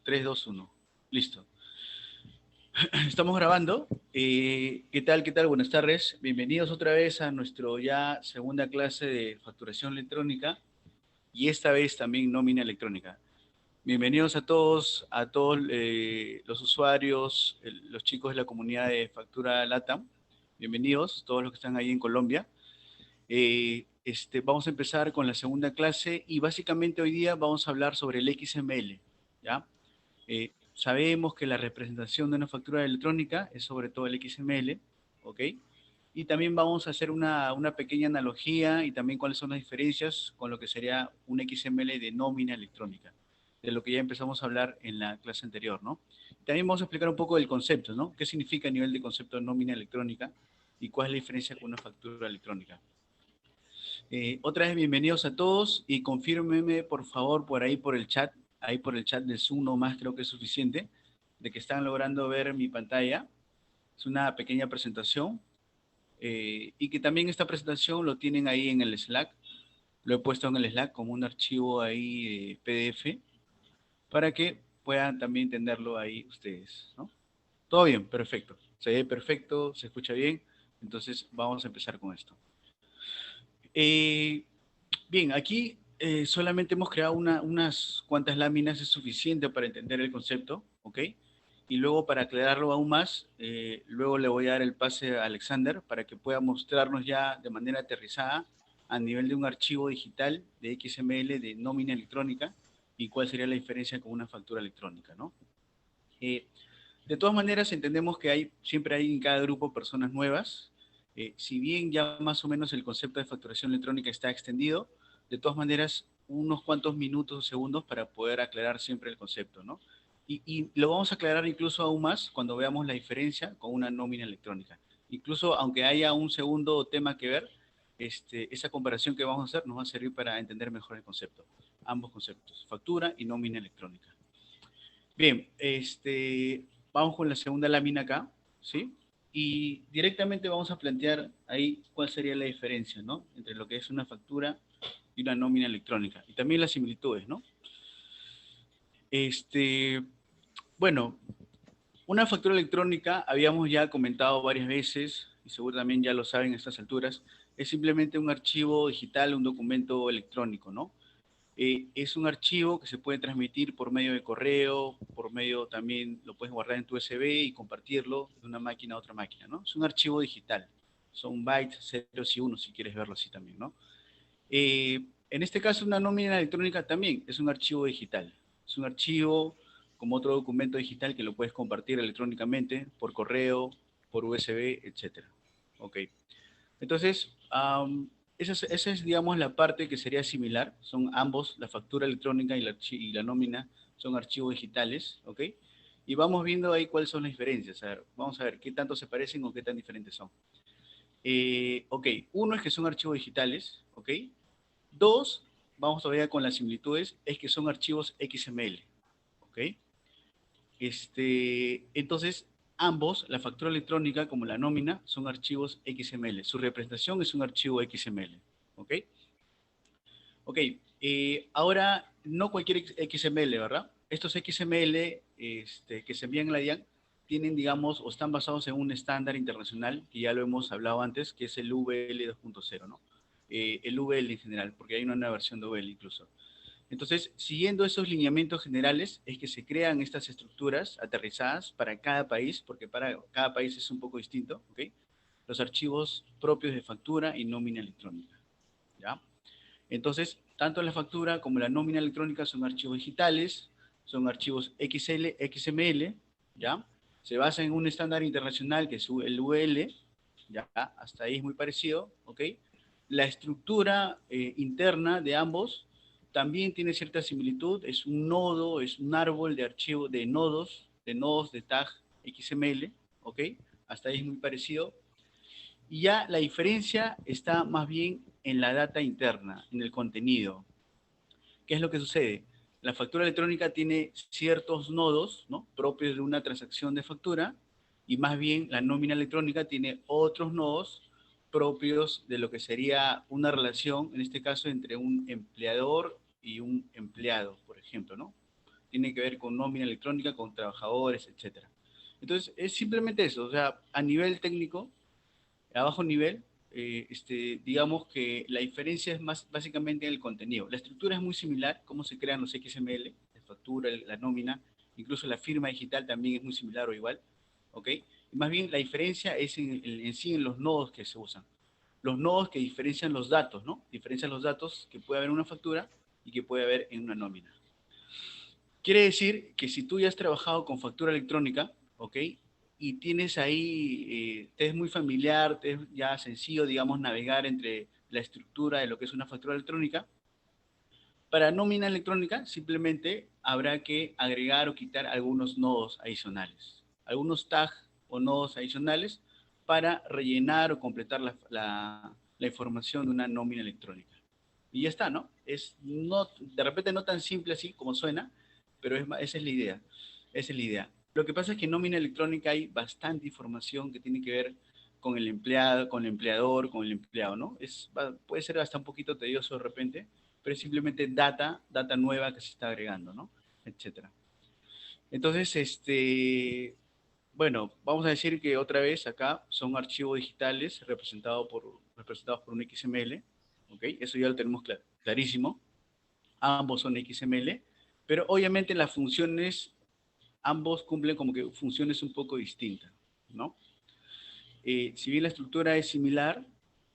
3, 2, 1. Listo. Estamos grabando. ¿Qué tal? ¿Qué tal? Buenas tardes. Bienvenidos otra vez a nuestro ya segunda clase de facturación electrónica y esta vez también nómina electrónica. Bienvenidos a todos los usuarios, los chicos de la comunidad de Factura LATAM. Bienvenidos, todos los que están ahí en Colombia. Vamos a empezar con la segunda clase y básicamente hoy día vamos a hablar sobre el XML, ¿ya? Sabemos que la representación de una factura electrónica es sobre todo el XML, ¿ok? Y también vamos a hacer una pequeña analogía y también cuáles son las diferencias con lo que sería un XML de nómina electrónica, de lo que ya empezamos a hablar en la clase anterior, ¿no? También vamos a explicar un poco del concepto, ¿no? ¿Qué significa a nivel de concepto de nómina electrónica y cuál es la diferencia con una factura electrónica? Otra vez bienvenidos a todos y confírmeme por favor ahí por el chat del Zoom nomás creo que es suficiente, de que están logrando ver mi pantalla. Es una pequeña presentación y que también esta presentación lo tienen ahí en el Slack. Lo he puesto en el Slack como un archivo ahí PDF para que puedan también tenerlo ahí ustedes, ¿no? Todo bien, perfecto. Se ve perfecto, se escucha bien. Entonces vamos a empezar con esto. Eh, Bien, aquí solamente hemos creado unas cuantas láminas, es suficiente para entender el concepto, ¿ok? Y luego para aclararlo aún más, luego le voy a dar el pase a Alexander para que pueda mostrarnos ya de manera aterrizada a nivel de un archivo digital de XML de nómina electrónica y cuál sería la diferencia con una factura electrónica, ¿no? Eh, de todas maneras, entendemos que siempre hay en cada grupo personas nuevas. Si bien ya más o menos el concepto de facturación electrónica está extendido, de todas maneras, unos cuantos minutos o segundos para poder aclarar siempre el concepto, ¿no? Y lo vamos a aclarar incluso aún más cuando veamos la diferencia con una nómina electrónica. Incluso aunque haya un segundo tema que ver, esa comparación que vamos a hacer nos va a servir para entender mejor el concepto, ambos conceptos, factura y nómina electrónica. Bien, vamos con la segunda lámina acá, ¿sí? Y directamente vamos a plantear ahí cuál sería la diferencia, ¿no? Entre lo que es una factura y una nómina electrónica. Y también las similitudes, ¿no? Este, bueno, una factura electrónica, habíamos ya comentado varias veces, y seguro también ya lo saben a estas alturas, es simplemente un archivo digital, un documento electrónico, ¿no? Es un archivo que se puede transmitir por medio de correo, por medio también lo puedes guardar en tu USB y compartirlo de una máquina a otra máquina, ¿no? Es un archivo digital, son bytes, ceros y unos, si quieres verlo así también, ¿no? En este caso, una nómina electrónica también es un archivo digital, es un archivo como otro documento digital que lo puedes compartir electrónicamente por correo, por USB, etcétera. Ok. Entonces, esa es, digamos, la parte que sería similar. Son ambos, la factura electrónica y la nómina, son archivos digitales, ¿ok? Y vamos viendo ahí cuáles son las diferencias. A ver, vamos a ver qué tanto se parecen o qué tan diferentes son. Ok, uno es que son archivos digitales, ¿ok? Dos, vamos todavía con las similitudes, es que son archivos XML, ¿ok? Entonces, ambos, la factura electrónica como la nómina, son archivos XML. Su representación es un archivo XML. ¿Ok? Ok. Ahora, no cualquier XML, ¿verdad? Estos XML que se envían en la DIAN tienen, digamos, o están basados en un estándar internacional, que ya lo hemos hablado antes, que es el VL 2.0, ¿no? El VL en general, porque hay una nueva versión de VL incluso. Entonces, siguiendo esos lineamientos generales, es que se crean estas estructuras aterrizadas para cada país, porque para cada país es un poco distinto, ¿ok? Los archivos propios de factura y nómina electrónica, ¿ya? Entonces, tanto la factura como la nómina electrónica son archivos digitales, son archivos XML, ¿ya? Se basan en un estándar internacional que es el UL, ¿ya? Hasta ahí es muy parecido, ¿ok? La estructura interna de ambos también tiene cierta similitud, es un nodo, es un árbol de archivo de nodos de tag XML, ¿ok? Hasta ahí es muy parecido. Y ya la diferencia está más bien en la data interna, en el contenido. ¿Qué es lo que sucede? La factura electrónica tiene ciertos nodos, ¿no?, propios de una transacción de factura, y más bien la nómina electrónica tiene otros nodos propios de lo que sería una relación, en este caso, entre un empleador y un empleado, por ejemplo, ¿no? tiene que ver con nómina electrónica, con trabajadores, etcétera. Entonces, es simplemente eso, o sea, a nivel técnico, a bajo nivel, digamos que la diferencia es más básicamente en el contenido. La estructura es muy similar, cómo se crean los XML, la factura, la nómina, incluso la firma digital también es muy similar o igual, ¿ok? Y más bien la diferencia es en sí en los nodos que se usan. Los nodos que diferencian los datos, ¿no? Diferencian los datos que puede haber en una factura y que puede haber en una nómina. Quiere decir que si tú ya has trabajado con factura electrónica, ¿ok? Y tienes ahí, te es muy familiar, te es ya sencillo, digamos, navegar entre la estructura de lo que es una factura electrónica. Para nómina electrónica, simplemente habrá que agregar o quitar algunos nodos adicionales, algunos tags o nodos adicionales para rellenar o completar la información de una nómina electrónica. Y ya está, ¿no? Es no, de repente no tan simple así como suena, pero esa es la idea. Esa es la idea. Lo que pasa es que en nómina electrónica hay bastante información que tiene que ver con el empleado, con el empleador, con el empleado, ¿no? Puede ser hasta un poquito tedioso de repente, pero es simplemente data nueva que se está agregando, ¿no? Etcétera. Entonces, bueno, vamos a decir que otra vez acá son archivos digitales representados por un XML, ¿ok? Eso ya lo tenemos clarísimo. Ambos son XML, pero obviamente las funciones, ambos cumplen como que funciones un poco distintas, ¿no? Si bien la estructura es similar,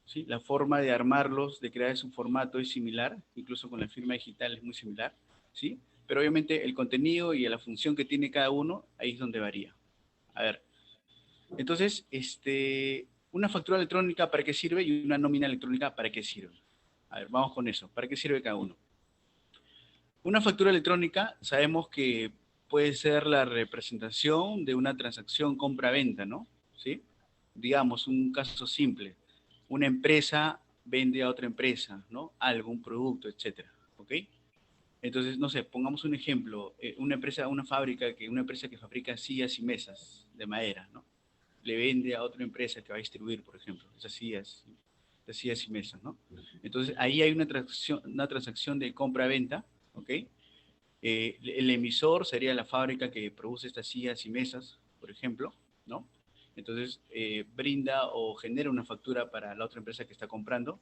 ¿sí? La forma de armarlos, de crear su formato es similar, incluso con la firma digital es muy similar, ¿sí? Pero obviamente el contenido y la función que tiene cada uno, ahí es donde varía. A ver, entonces, una factura electrónica, ¿para qué sirve? Y una nómina electrónica, ¿para qué sirve? A ver, vamos con eso. ¿Para qué sirve cada uno? Una factura electrónica, sabemos que puede ser la representación de una transacción compra-venta, ¿no? ¿Sí? Digamos, un caso simple. Una empresa vende a otra empresa, ¿no? Algún producto, etcétera, ¿ok? Entonces, no sé, pongamos un ejemplo. Una empresa que fabrica sillas y mesas de madera, ¿no? Le vende a otra empresa que va a distribuir, por ejemplo, esas sillas y mesas, ¿no? Entonces, ahí hay una transacción de compra-venta, ¿ok? El emisor sería la fábrica que produce estas sillas y mesas, por ejemplo, ¿no? Entonces, brinda o genera una factura para la otra empresa que está comprando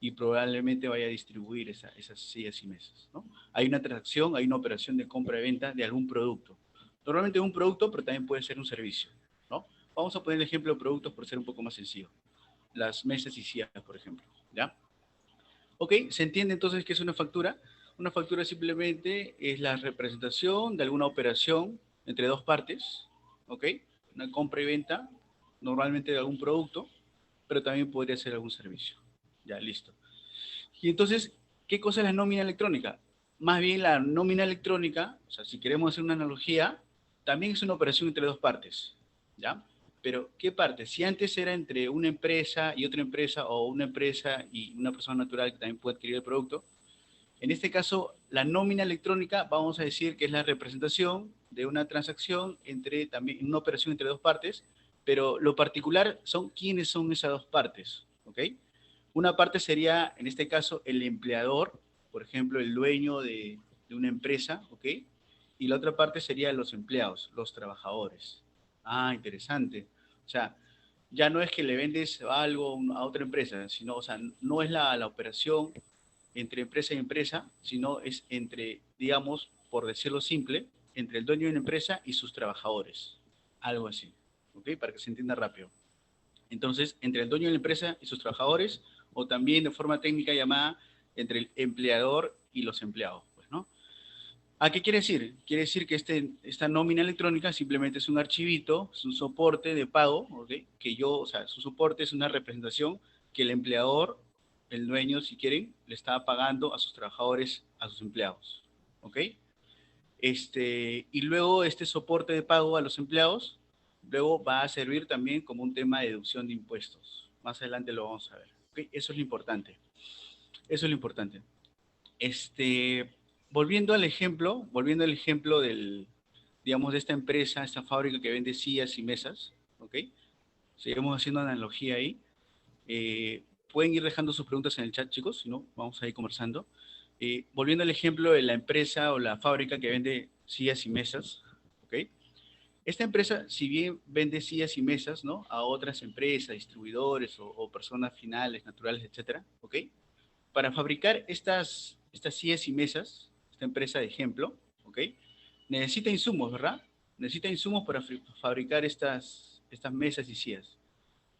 y probablemente vaya a distribuir esas sillas y mesas, ¿no? Hay una transacción, hay una operación de compra y venta de algún producto. Normalmente un producto, pero también puede ser un servicio, ¿no? Vamos a poner el ejemplo de productos por ser un poco más sencillo. Las mesas y sillas, por ejemplo, ¿ya? Ok, se entiende entonces que es una factura. Una factura simplemente es la representación de alguna operación entre dos partes, ok, una compra y venta, normalmente de algún producto, pero también podría ser algún servicio. Ya, listo. Y entonces, ¿qué cosa es la nómina electrónica? Más bien la nómina electrónica, o sea, si queremos hacer una analogía, también es una operación entre dos partes, ¿ya? Pero, ¿qué parte? Si antes era entre una empresa y otra empresa, o una empresa y una persona natural que también puede adquirir el producto, en este caso, la nómina electrónica, vamos a decir que es la representación de una transacción entre también una operación entre dos partes, pero lo particular son quiénes son esas dos partes, ¿ok? Una parte sería, en este caso, el empleador, por ejemplo, el dueño de una empresa, ¿ok? Y la otra parte serían los empleados, los trabajadores. Ah, interesante. O sea, ya no es que le vendes algo a otra empresa, sino, o sea, no es la operación entre empresa y empresa, sino es entre, digamos, por decirlo simple, entre el dueño de una empresa y sus trabajadores. Algo así, ¿ok? Para que se entienda rápido. Entonces, entre el dueño de la empresa y sus trabajadores, o también de forma técnica llamada entre el empleador y los empleados, pues, ¿no? ¿A qué quiere decir? Quiere decir que esta nómina electrónica simplemente es un archivito, es un soporte de pago, ¿ok? O sea, su soporte es una representación que el empleador, el dueño, si quieren, le está pagando a sus trabajadores, a sus empleados, ¿ok? Y luego este soporte de pago a los empleados, luego va a servir también como un tema de deducción de impuestos. Más adelante lo vamos a ver, ¿ok? Eso es lo importante. Eso es lo importante. Volviendo al ejemplo digamos, de esta empresa, esta fábrica que vende sillas y mesas, ¿ok? Seguimos haciendo analogía ahí. Pueden ir dejando sus preguntas en el chat, chicos, si no, vamos a ir conversando. Volviendo al ejemplo de la empresa o la fábrica que vende sillas y mesas, ¿ok? Esta empresa, si bien vende sillas y mesas, ¿no? A otras empresas, distribuidores o personas finales, naturales, etcétera, ¿ok? Para fabricar estas sillas y mesas, esta empresa de ejemplo, ¿ok? Necesita insumos, ¿verdad? Necesita insumos para fabricar estas mesas y sillas.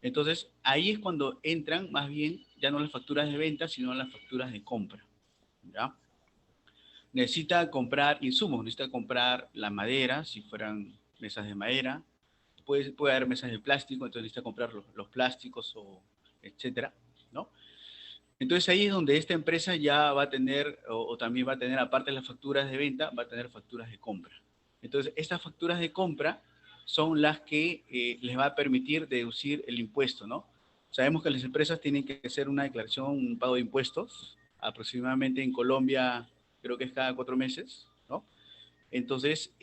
Entonces, ahí es cuando entran más bien ya no las facturas de venta, sino las facturas de compra, ¿ya? Necesita comprar insumos, necesita comprar la madera, si fueran mesas de madera, puede haber mesas de plástico, entonces necesita comprar los plásticos o etcétera, ¿no? Entonces ahí es donde esta empresa ya va a tener, o también va a tener, aparte de las facturas de venta, va a tener facturas de compra. Entonces estas facturas de compra son las que les va a permitir deducir el impuesto, ¿no? Sabemos que las empresas tienen que hacer una declaración, un pago de impuestos, aproximadamente en Colombia creo que es cada 4 meses, ¿no? Entonces,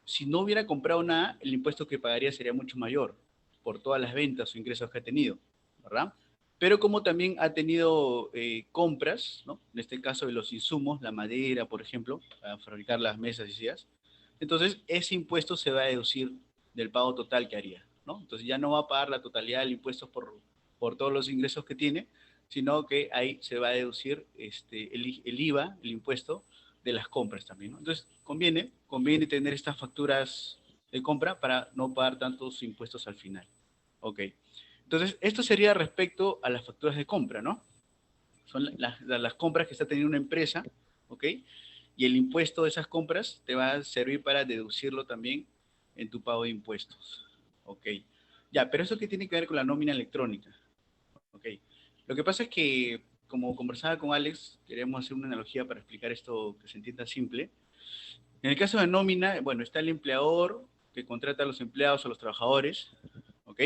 si no hubiera comprado nada, el impuesto que pagaría sería mucho mayor por todas las ventas o ingresos que ha tenido, ¿verdad? Pero como también ha tenido compras, ¿no? En este caso de los insumos, la madera, por ejemplo, para fabricar las mesas y sillas, entonces ese impuesto se va a deducir del pago total que haría, ¿no? Entonces ya no va a pagar la totalidad del impuesto por todos los ingresos que tiene, sino que ahí se va a deducir el IVA, el impuesto, de las compras también, ¿no? Entonces, conviene tener estas facturas de compra para no pagar tantos impuestos al final. Ok. Entonces, esto sería respecto a las facturas de compra, ¿no? Son las compras que está teniendo una empresa, ¿ok? Y el impuesto de esas compras te va a servir para deducirlo también en tu pago de impuestos. ¿Ok? Ya, pero eso qué tiene que ver con la nómina electrónica. ¿Ok? Lo que pasa es que, como conversaba con Alex, queremos hacer una analogía para explicar esto que se entienda simple. En el caso de nómina, bueno, está el empleador que contrata a los empleados o a los trabajadores, ¿ok?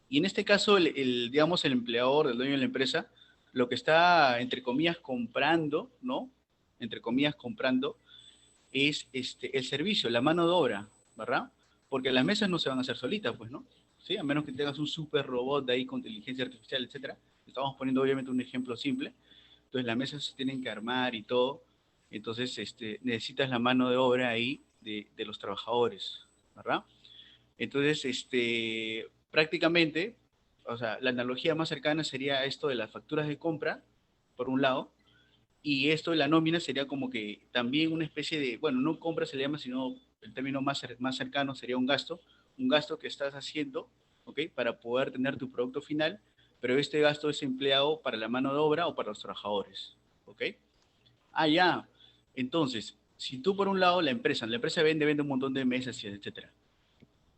Y en este caso, digamos, el empleador, el dueño de la empresa, lo que está, entre comillas, comprando, ¿no? Entre comillas, comprando, es el servicio, la mano de obra, ¿verdad? Porque las mesas no se van a hacer solitas, pues, ¿no? ¿Sí? A menos que tengas un super robot de ahí con inteligencia artificial, etcétera. Estamos poniendo, obviamente, un ejemplo simple. Entonces, las mesas se tienen que armar y todo. Entonces, necesitas la mano de obra ahí de los trabajadores, ¿verdad? Entonces, prácticamente, o sea, la analogía más cercana sería esto de las facturas de compra, por un lado, y esto de la nómina sería como que también una especie de, bueno, no compra se le llama, sino el término más cercano sería un gasto que estás haciendo, ¿ok? Para poder tener tu producto final, pero este gasto es empleado para la mano de obra o para los trabajadores, ¿ok? Ah, ya. Entonces, si tú por un lado la empresa vende un montón de mesas, etcétera.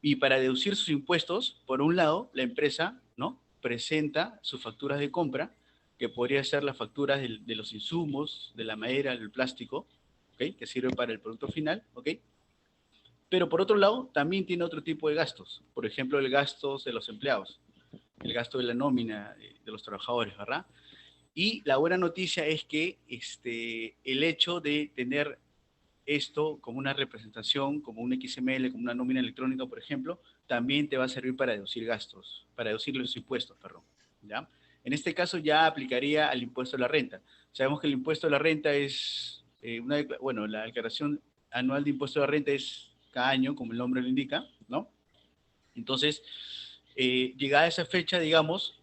Y para deducir sus impuestos, por un lado, la empresa, ¿no? Presenta sus facturas de compra, que podría ser las facturas de los insumos, de la madera, del plástico, ¿ok? Que sirve para el producto final, ¿ok? Pero por otro lado, también tiene otro tipo de gastos. Por ejemplo, el gasto de los empleados, el gasto de la nómina de los trabajadores, ¿verdad? Y la buena noticia es que el hecho de tener esto como una representación, como un XML, como una nómina electrónica, por ejemplo, también te va a servir para deducir gastos, para deducir los impuestos, perdón. ¿Ya? En este caso ya aplicaría al impuesto de la renta. Sabemos que el impuesto de la renta es, bueno, la declaración anual de impuesto de la renta es cada año, como el nombre lo indica, ¿no? Entonces, llegada esa fecha, digamos,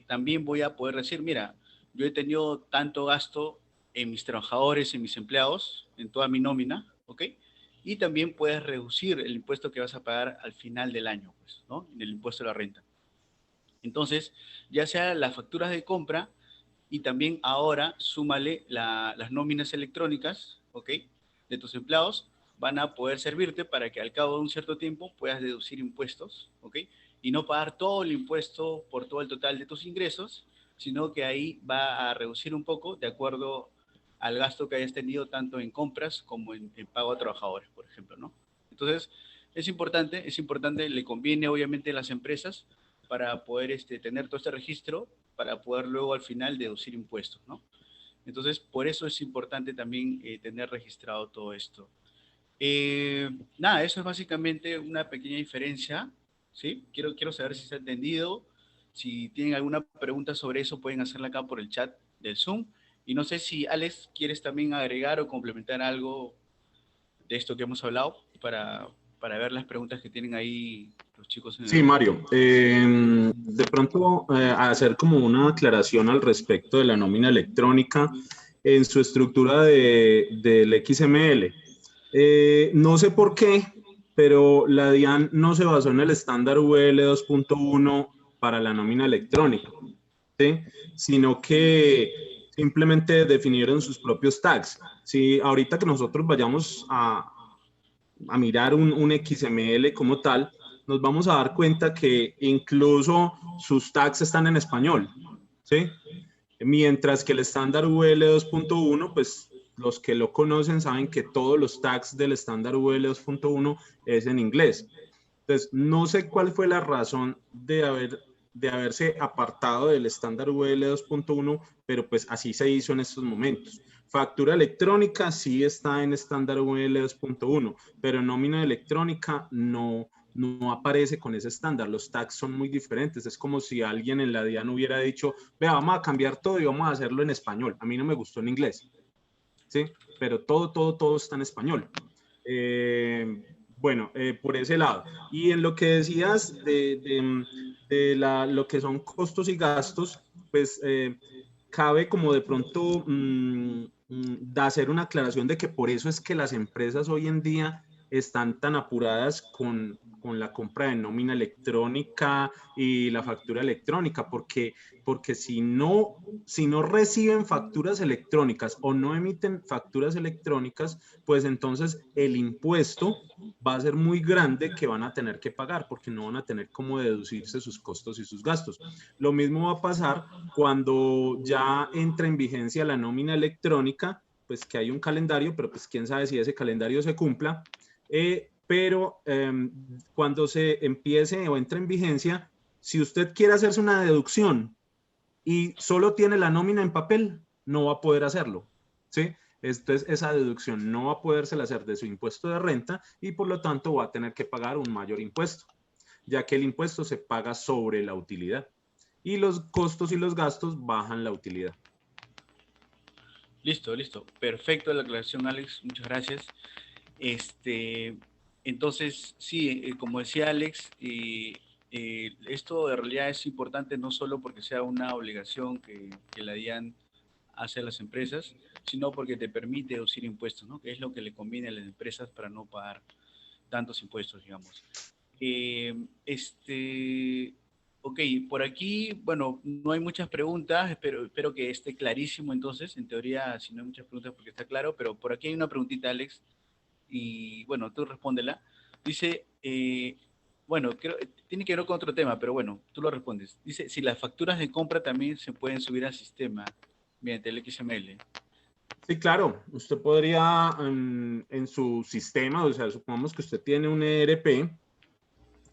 también voy a poder decir, mira, yo he tenido tanto gasto en mis trabajadores, en mis empleados, en toda mi nómina, ¿ok? Y también puedes reducir el impuesto que vas a pagar al final del año, pues, ¿no? En el impuesto de la renta. Entonces, ya sea las facturas de compra y también ahora súmale las nóminas electrónicas, ¿ok? De tus empleados, van a poder servirte para que al cabo de un cierto tiempo puedas deducir impuestos, ¿ok? Y no pagar todo el impuesto por todo el total de tus ingresos, sino que ahí va a reducir un poco de acuerdo al gasto que hayas tenido tanto en compras como en pago a trabajadores, por ejemplo, ¿no? Entonces, es importante, le conviene obviamente a las empresas para poder tener todo este registro, para poder luego al final deducir impuestos, ¿no? Entonces, por eso es importante también tener registrado todo esto. Nada, eso es básicamente una pequeña diferencia, ¿sí? Quiero saber si se ha entendido. Si tienen alguna pregunta sobre eso, pueden hacerla acá por el chat del Zoom. Y no sé si, Alex, quieres también agregar o complementar algo de esto que hemos hablado para ver las preguntas que tienen ahí los chicos en el Sí, grupo. Mario. De pronto, hacer como una aclaración al respecto de la nómina electrónica en su estructura del XML. No sé por qué, pero la DIAN no se basó en el estándar VL 2.1 para la nómina electrónica, ¿sí? Sino que simplemente definieron sus propios tags. Si ahorita que nosotros vayamos a mirar un XML como tal, nos vamos a dar cuenta que incluso sus tags están en español, ¿sí? Mientras que el estándar VL 2.1, pues los que lo conocen saben que todos los tags del estándar VL 2.1 es en inglés. Entonces, no sé cuál fue la razón de haberse apartado del estándar VL 2.1, pero pues así se hizo en estos momentos. Factura electrónica sí está en estándar VL 2.1, pero nómina electrónica no aparece con ese estándar. Los tags son muy diferentes. Es como si alguien en la DIAN hubiera dicho, vea, vamos a cambiar todo y vamos a hacerlo en español. A mí no me gustó en inglés, ¿sí? Pero todo está en español. Bueno, por ese lado. Y en lo que decías lo que son costos y gastos, pues cabe como de pronto hacer una aclaración de que por eso es que las empresas hoy en día están tan apuradas con la compra de nómina electrónica y la factura electrónica, porque si no reciben facturas electrónicas o no emiten facturas electrónicas, pues entonces el impuesto va a ser muy grande que van a tener que pagar porque no van a tener cómo deducirse sus costos y sus gastos. Lo mismo va a pasar cuando ya entra en vigencia la nómina electrónica, pues que hay un calendario, pero pues quién sabe si ese calendario se cumpla, pero cuando se empiece o entre en vigencia, si usted quiere hacerse una deducción y solo tiene la nómina en papel, no va a poder hacerlo, ¿sí? Entonces, esa deducción no va a podérsela hacer de su impuesto de renta y por lo tanto va a tener que pagar un mayor impuesto, ya que el impuesto se paga sobre la utilidad y los costos y los gastos bajan la utilidad. Listo, listo. Perfecto la aclaración, Alex. Muchas gracias. Entonces, sí, como decía Alex, esto de realidad es importante no solo porque sea una obligación que la DIAN hace a las empresas, sino porque te permite deducir impuestos, ¿no? Que es lo que le conviene a las empresas para no pagar tantos impuestos, digamos. Eh, este, ok, por aquí, bueno, no hay muchas preguntas, espero que esté clarísimo entonces. En teoría, si no hay muchas preguntas porque está claro, pero por aquí hay una preguntita, Alex, y bueno, tú respóndela. Dice, bueno, tiene que ver con otro tema, pero bueno, tú lo respondes. Dice, si las facturas de compra también se pueden subir al sistema mediante el XML. Sí, claro, usted podría en su sistema, o sea, supongamos que usted tiene un ERP,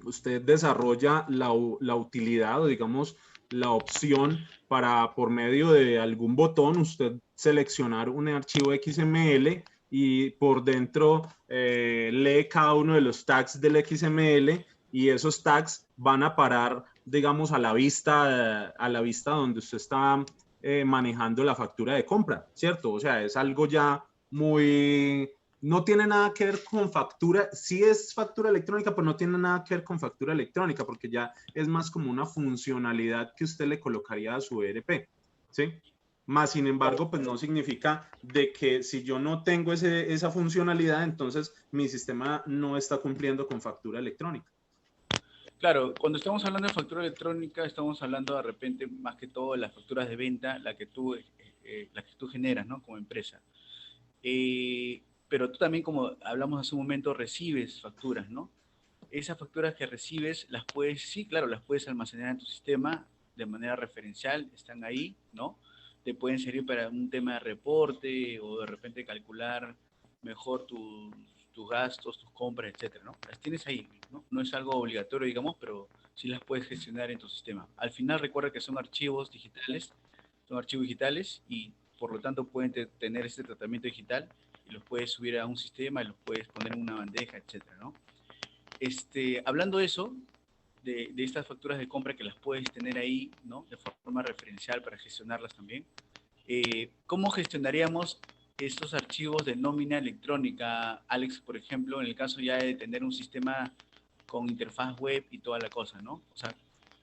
usted desarrolla la utilidad o digamos la opción para por medio de algún botón usted seleccionar un archivo XML y por dentro lee cada uno de los tags del XML y esos tags van a parar digamos a la vista donde usted está manejando la factura de compra, ¿cierto? O sea, es algo ya muy, no tiene nada que ver con factura, sí es factura electrónica, pero no tiene nada que ver con factura electrónica, porque ya es más como una funcionalidad que usted le colocaría a su ERP, ¿sí? Más sin embargo, pues no significa de que si yo no tengo esa funcionalidad, entonces mi sistema no está cumpliendo con factura electrónica. Claro, cuando estamos hablando de factura electrónica, estamos hablando de repente más que todo de las facturas de venta, la que tú generas, ¿no? Como empresa. Pero tú también, como hablamos hace un momento, recibes facturas, ¿no? Esas facturas que recibes, las puedes, sí, claro, las puedes almacenar en tu sistema de manera referencial, están ahí, ¿no? Te pueden servir para un tema de reporte o de repente calcular mejor tus gastos, tus compras, etcétera, ¿no? Las tienes ahí, ¿no? No es algo obligatorio, digamos, pero sí las puedes gestionar en tu sistema. Al final recuerda que son archivos digitales y por lo tanto pueden tener este tratamiento digital y los puedes subir a un sistema y los puedes poner en una bandeja, etcétera, ¿no? Hablando de eso, de estas facturas de compra que las puedes tener ahí, ¿no? De forma referencial para gestionarlas también. ¿Cómo gestionaríamos estos archivos de nómina electrónica, Alex, por ejemplo, en el caso ya de tener un sistema con interfaz web y toda la cosa, ¿no? O sea,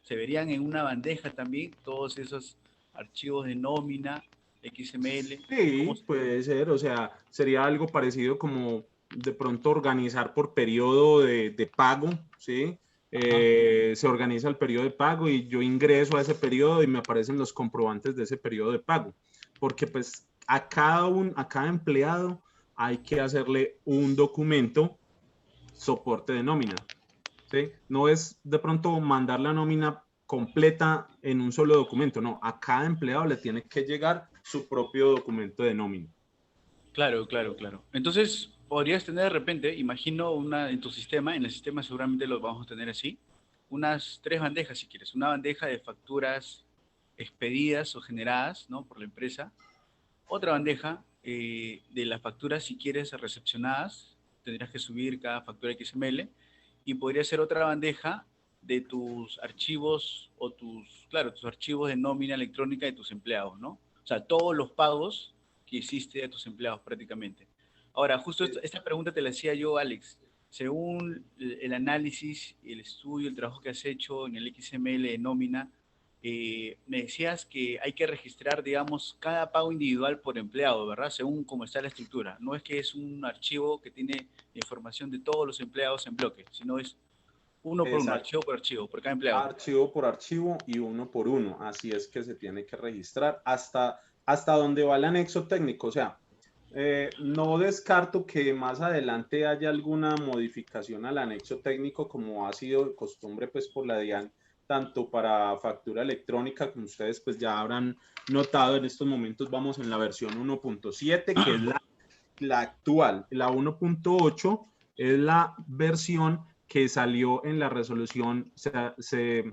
se verían en una bandeja también todos esos archivos de nómina, XML. ¿Cómo Sí, se... puede ser, o sea, sería algo parecido como de pronto organizar por periodo de pago, ¿sí? Ajá. Se organiza el periodo de pago y yo ingreso a ese periodo y me aparecen los comprobantes de ese periodo de pago, porque pues a cada empleado hay que hacerle un documento soporte de nómina, ¿sí? No es de pronto mandar la nómina completa en un solo documento, no, a cada empleado le tiene que llegar su propio documento de nómina. Claro, claro, claro. Entonces, podrías tener de repente, imagino una en tu sistema, en el sistema seguramente lo vamos a tener así, unas tres bandejas si quieres. Una bandeja de facturas expedidas o generadas, ¿no? Por la empresa. Otra bandeja de las facturas si quieres recepcionadas, tendrías que subir cada factura XML. Y podría ser otra bandeja de tus archivos o tus, claro, tus archivos de nómina electrónica de tus empleados, ¿no? O sea, todos los pagos que hiciste a tus empleados prácticamente. Ahora, justo esta pregunta te la hacía yo, Alex. Según el análisis, el estudio, el trabajo que has hecho en el XML de nómina, me decías que hay que registrar, digamos, cada pago individual por empleado, ¿verdad? Según cómo está la estructura. No es que es un archivo que tiene información de todos los empleados en bloque, sino es uno por uno, Exacto. archivo, por cada empleado. Archivo por archivo y uno por uno. Así es que se tiene que registrar hasta donde va el anexo técnico. O sea, no descarto que más adelante haya alguna modificación al anexo técnico, como ha sido costumbre pues por la DIAN, tanto para factura electrónica, como ustedes pues ya habrán notado, en estos momentos vamos en la versión 1.7, que es la actual. La 1.8 es la versión que salió en la resolución, se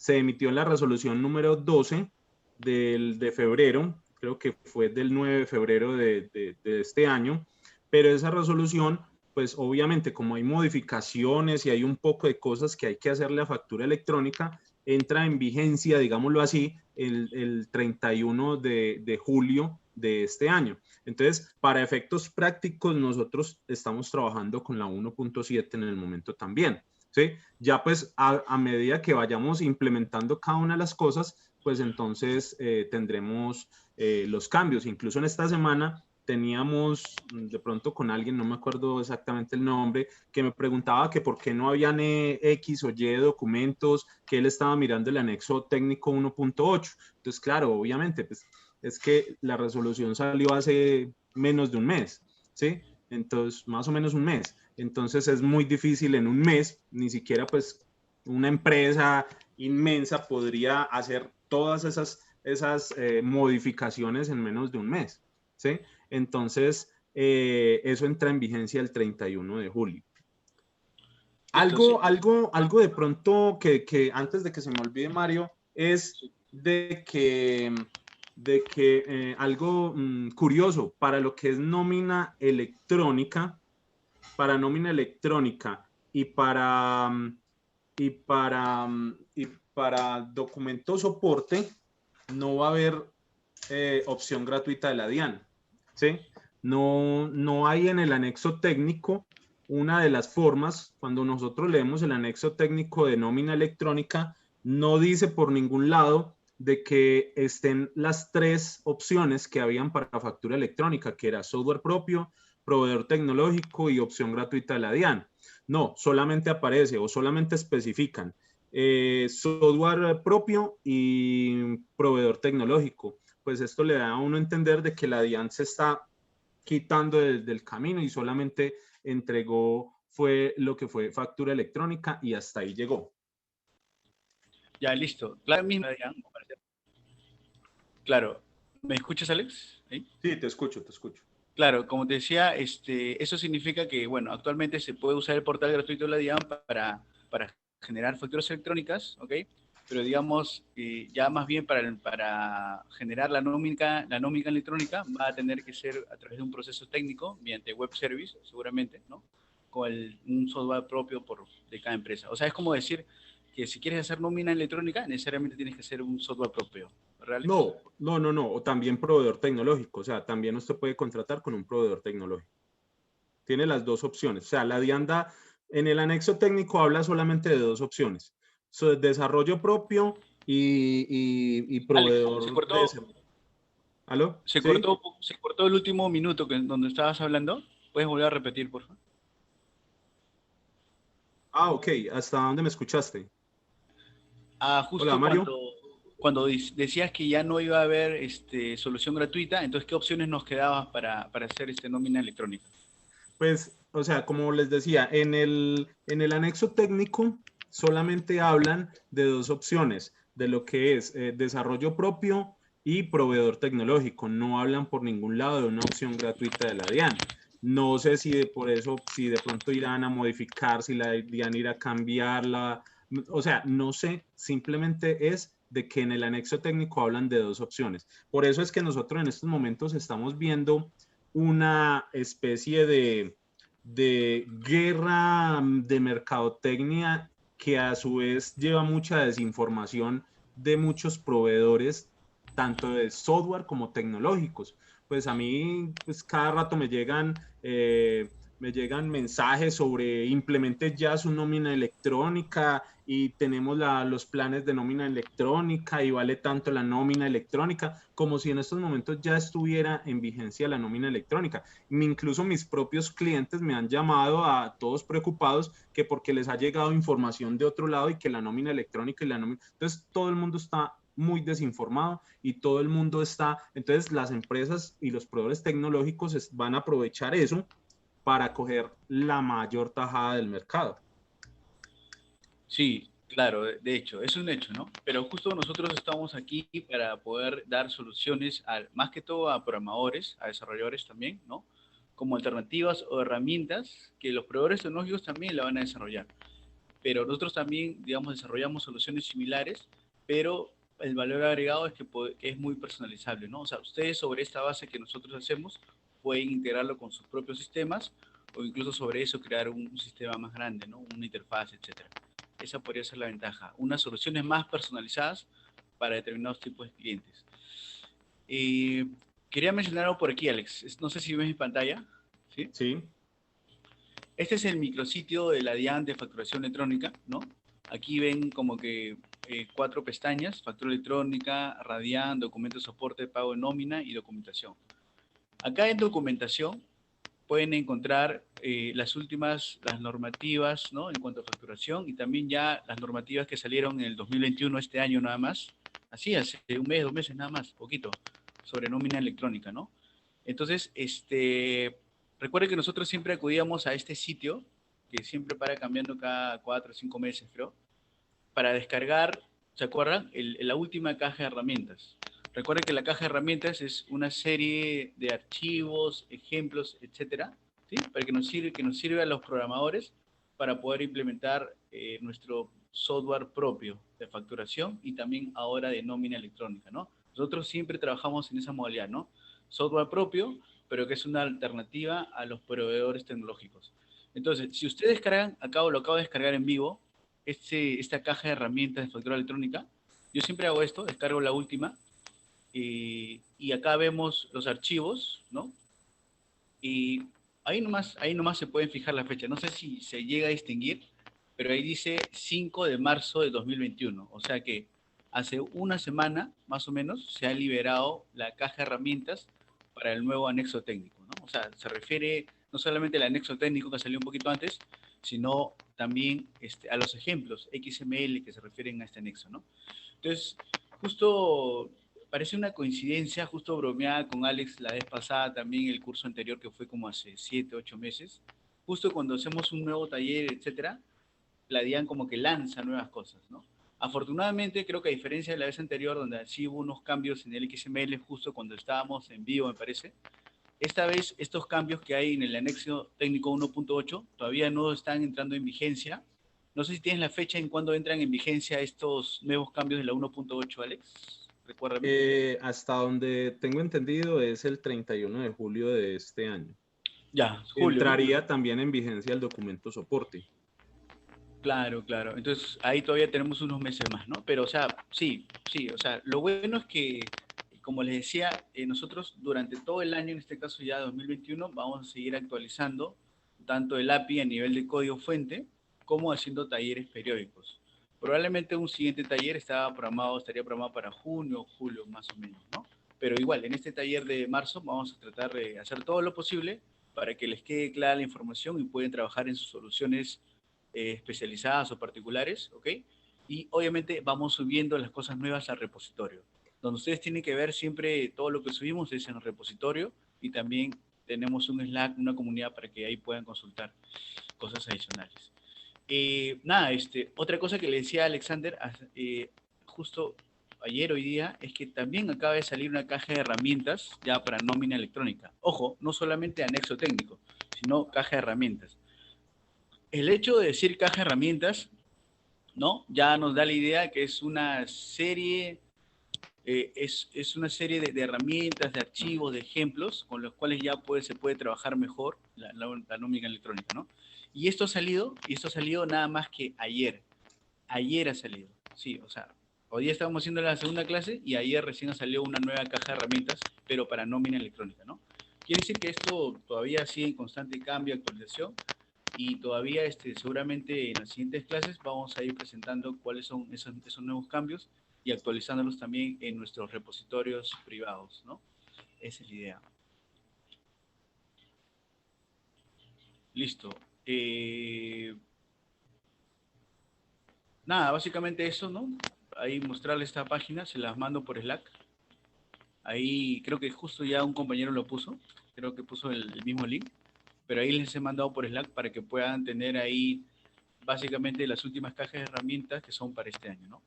emitió en la resolución número 12 de febrero, creo que fue del 9 de febrero de este año, pero esa resolución, pues obviamente como hay modificaciones y hay un poco de cosas que hay que hacerle a factura electrónica, entra en vigencia, digámoslo así, el 31 de julio de este año. Entonces, para efectos prácticos, nosotros estamos trabajando con la 1.7 en el momento también. ¿Sí? Ya pues a medida que vayamos implementando cada una de las cosas, pues entonces tendremos los cambios. Incluso en esta semana teníamos de pronto con alguien, no me acuerdo exactamente el nombre, que me preguntaba que por qué no habían X o Y documentos, que él estaba mirando el anexo técnico 1.8. Entonces, claro, obviamente, pues es que la resolución salió hace menos de un mes, ¿sí? Entonces, más o menos un mes. Entonces es muy difícil en un mes, ni siquiera pues una empresa inmensa podría hacer todas esas modificaciones en menos de un mes, ¿sí? Entonces, eso entra en vigencia el 31 de julio. Listo, sí. Algo de pronto que antes de que se me olvide, Mario, es de que algo curioso para lo que es para nómina electrónica y para documento soporte, no va a haber opción gratuita de la DIAN, ¿sí? No hay en el anexo técnico una de las formas, cuando nosotros leemos el anexo técnico de nómina electrónica, no dice por ningún lado de que estén las tres opciones que habían para factura electrónica, que era software propio, proveedor tecnológico y opción gratuita de la DIAN. No, solamente aparece o solamente especifican software propio y proveedor tecnológico. Pues esto le da a uno a entender de que la DIAN se está quitando del camino y solamente entregó fue lo que fue factura electrónica y hasta ahí llegó. Ya, listo. Claro, mismo, claro. ¿Me escuchas, Alex? ¿Sí? Sí, te escucho, te escucho. Claro, como te decía, eso significa que, bueno, actualmente se puede usar el portal gratuito de la DIAN para generar facturas electrónicas, ¿ok? Pero digamos, ya más bien para generar la nómica electrónica va a tener que ser a través de un proceso técnico, mediante web service, seguramente, ¿no? Con un software propio de cada empresa. O sea, es como decir que si quieres hacer nómina electrónica, necesariamente tienes que hacer un software propio. reales? No, o también proveedor tecnológico, o sea, también usted puede contratar con un proveedor tecnológico. Tiene las dos opciones, o sea, la Dianda en el anexo técnico habla solamente de dos opciones, desarrollo propio y Alex, proveedor de servicio. ¿Aló? ¿Sí? se cortó el último minuto donde estabas hablando. ¿Puedes volver a repetir, por favor? Ah, ok, ¿hasta dónde me escuchaste? Ah, Hola, justo Mario. cuando decías que ya no iba a haber solución gratuita, entonces, ¿qué opciones nos quedaban para hacer nómina electrónica? Pues, o sea, como les decía, en el anexo técnico solamente hablan de dos opciones, de lo que es desarrollo propio y proveedor tecnológico. No hablan por ningún lado de una opción gratuita de la DIAN. No sé si por eso, si de pronto irán a modificar, si la DIAN irá a cambiarla. O sea, no sé, simplemente es de que en el anexo técnico hablan de dos opciones. Por eso es que nosotros en estos momentos estamos viendo una especie de guerra de mercadotecnia que a su vez lleva mucha desinformación de muchos proveedores, tanto de software como tecnológicos. Pues a mí, pues cada rato me llegan mensajes sobre implemente ya su nómina electrónica y tenemos los planes de nómina electrónica y vale tanto la nómina electrónica, como si en estos momentos ya estuviera en vigencia la nómina electrónica. Incluso mis propios clientes me han llamado a todos preocupados que porque les ha llegado información de otro lado y que la nómina electrónica y la nómina... Entonces todo el mundo está muy desinformado y todo el mundo está... Entonces las empresas y los proveedores tecnológicos van a aprovechar eso para coger la mayor tajada del mercado. Sí, claro, de hecho, es un hecho, ¿no? Pero justo nosotros estamos aquí para poder dar soluciones, más que todo a programadores, a desarrolladores también, ¿no? Como alternativas o herramientas que los proveedores tecnológicos también la van a desarrollar. Pero nosotros también, digamos, desarrollamos soluciones similares, pero el valor agregado es que es muy personalizable, ¿no? O sea, ustedes sobre esta base que nosotros hacemos pueden integrarlo con sus propios sistemas o incluso sobre eso crear un sistema más grande, ¿no? Una interfaz, etcétera. Esa podría ser la ventaja. Unas soluciones más personalizadas para determinados tipos de clientes. Eh, Quería mencionar algo por aquí, Alex. No sé si ves mi pantalla. ¿Sí? ¿Sí? Este es el micrositio de la DIAN de facturación electrónica, ¿no? Aquí ven como que 4 pestañas: factura electrónica, Radian, documento de soporte, pago de nómina y documentación. Acá en documentación pueden encontrar las normativas, ¿no? En cuanto a facturación y también ya las normativas que salieron en el 2021, este año nada más, así hace un mes, 2 meses nada más, poquito, sobre nómina electrónica, ¿no? Entonces, recuerden que nosotros siempre acudíamos a este sitio, que siempre para cambiando cada 4 o 5 meses, creo, para descargar, ¿se acuerdan? La última caja de herramientas. Recuerden que la caja de herramientas es una serie de archivos, ejemplos, etcétera, ¿sí? Para que nos sirve a los programadores para poder implementar nuestro software propio de facturación y también ahora de nómina electrónica, ¿no? Nosotros siempre trabajamos en esa modalidad, ¿no? Software propio, pero que es una alternativa a los proveedores tecnológicos. Entonces, si ustedes descargan, lo acabo de descargar en vivo, esta caja de herramientas de factura electrónica, yo siempre hago esto, descargo la última, y acá vemos los archivos, ¿no? Y ahí nomás se pueden fijar la fecha. No sé si se llega a distinguir, pero ahí dice 5 de marzo de 2021. O sea que hace una semana, más o menos, se ha liberado la caja de herramientas para el nuevo anexo técnico, ¿no? O sea, se refiere no solamente al anexo técnico que salió un poquito antes, sino también a los ejemplos XML que se refieren a este anexo, ¿no? Entonces, justo parece una coincidencia, justo bromeada con Alex la vez pasada, también el curso anterior que fue como hace 7, 8 meses, justo cuando hacemos un nuevo taller, etcétera, la DIAN como que lanza nuevas cosas, ¿no? Afortunadamente, creo que a diferencia de la vez anterior, donde sí hubo unos cambios en el XML justo cuando estábamos en vivo, me parece, esta vez estos cambios que hay en el anexo técnico 1.8 todavía no están entrando en vigencia. No sé si tienes la fecha en cuándo entran en vigencia estos nuevos cambios de la 1.8, Alex. Recuérdame. Hasta donde tengo entendido es el 31 de julio de este año. Ya, julio, ¿no? Entraría también en vigencia el documento soporte. Claro, claro. Entonces ahí todavía tenemos unos meses más, ¿no? Pero, o sea, sí, sí, o sea, lo bueno es que, como les decía, nosotros durante todo el año, en este caso ya 2021, vamos a seguir actualizando tanto el API a nivel de código fuente como haciendo talleres periódicos. Probablemente un siguiente taller estaría programado para junio o julio, más o menos, ¿no? Pero igual, en este taller de marzo vamos a tratar de hacer todo lo posible para que les quede clara la información y puedan trabajar en sus soluciones especializadas o particulares, ¿ok? Y obviamente vamos subiendo las cosas nuevas al repositorio. Donde ustedes tienen que ver siempre todo lo que subimos es en el repositorio y también tenemos un Slack, una comunidad para que ahí puedan consultar cosas adicionales. Nada, otra cosa que le decía a Alexander, justo ayer, hoy día, es que también acaba de salir una caja de herramientas ya para nómina electrónica. Ojo, no solamente anexo técnico, sino caja de herramientas. El hecho de decir caja de herramientas, ¿no? Ya nos da la idea que es una serie, es una serie de herramientas, de archivos, de ejemplos, con los cuales ya se puede trabajar mejor la nómina electrónica, ¿no? Y esto ha salido nada más que ayer. Ayer ha salido, sí, o sea, hoy día estábamos haciendo la segunda clase y ayer recién salió una nueva caja de herramientas, pero para nómina electrónica, ¿no? Quiere decir que esto todavía sigue en constante cambio, actualización, y todavía seguramente en las siguientes clases vamos a ir presentando cuáles son esos nuevos cambios y actualizándolos también en nuestros repositorios privados, ¿no? Esa es la idea. Listo. Nada, básicamente eso, ¿no? Ahí mostrarles esta página, se las mando por Slack. Ahí creo que justo ya un compañero lo puso, creo que puso el mismo link, pero ahí les he mandado por Slack para que puedan tener ahí básicamente las últimas cajas de herramientas que son para este año, ¿no?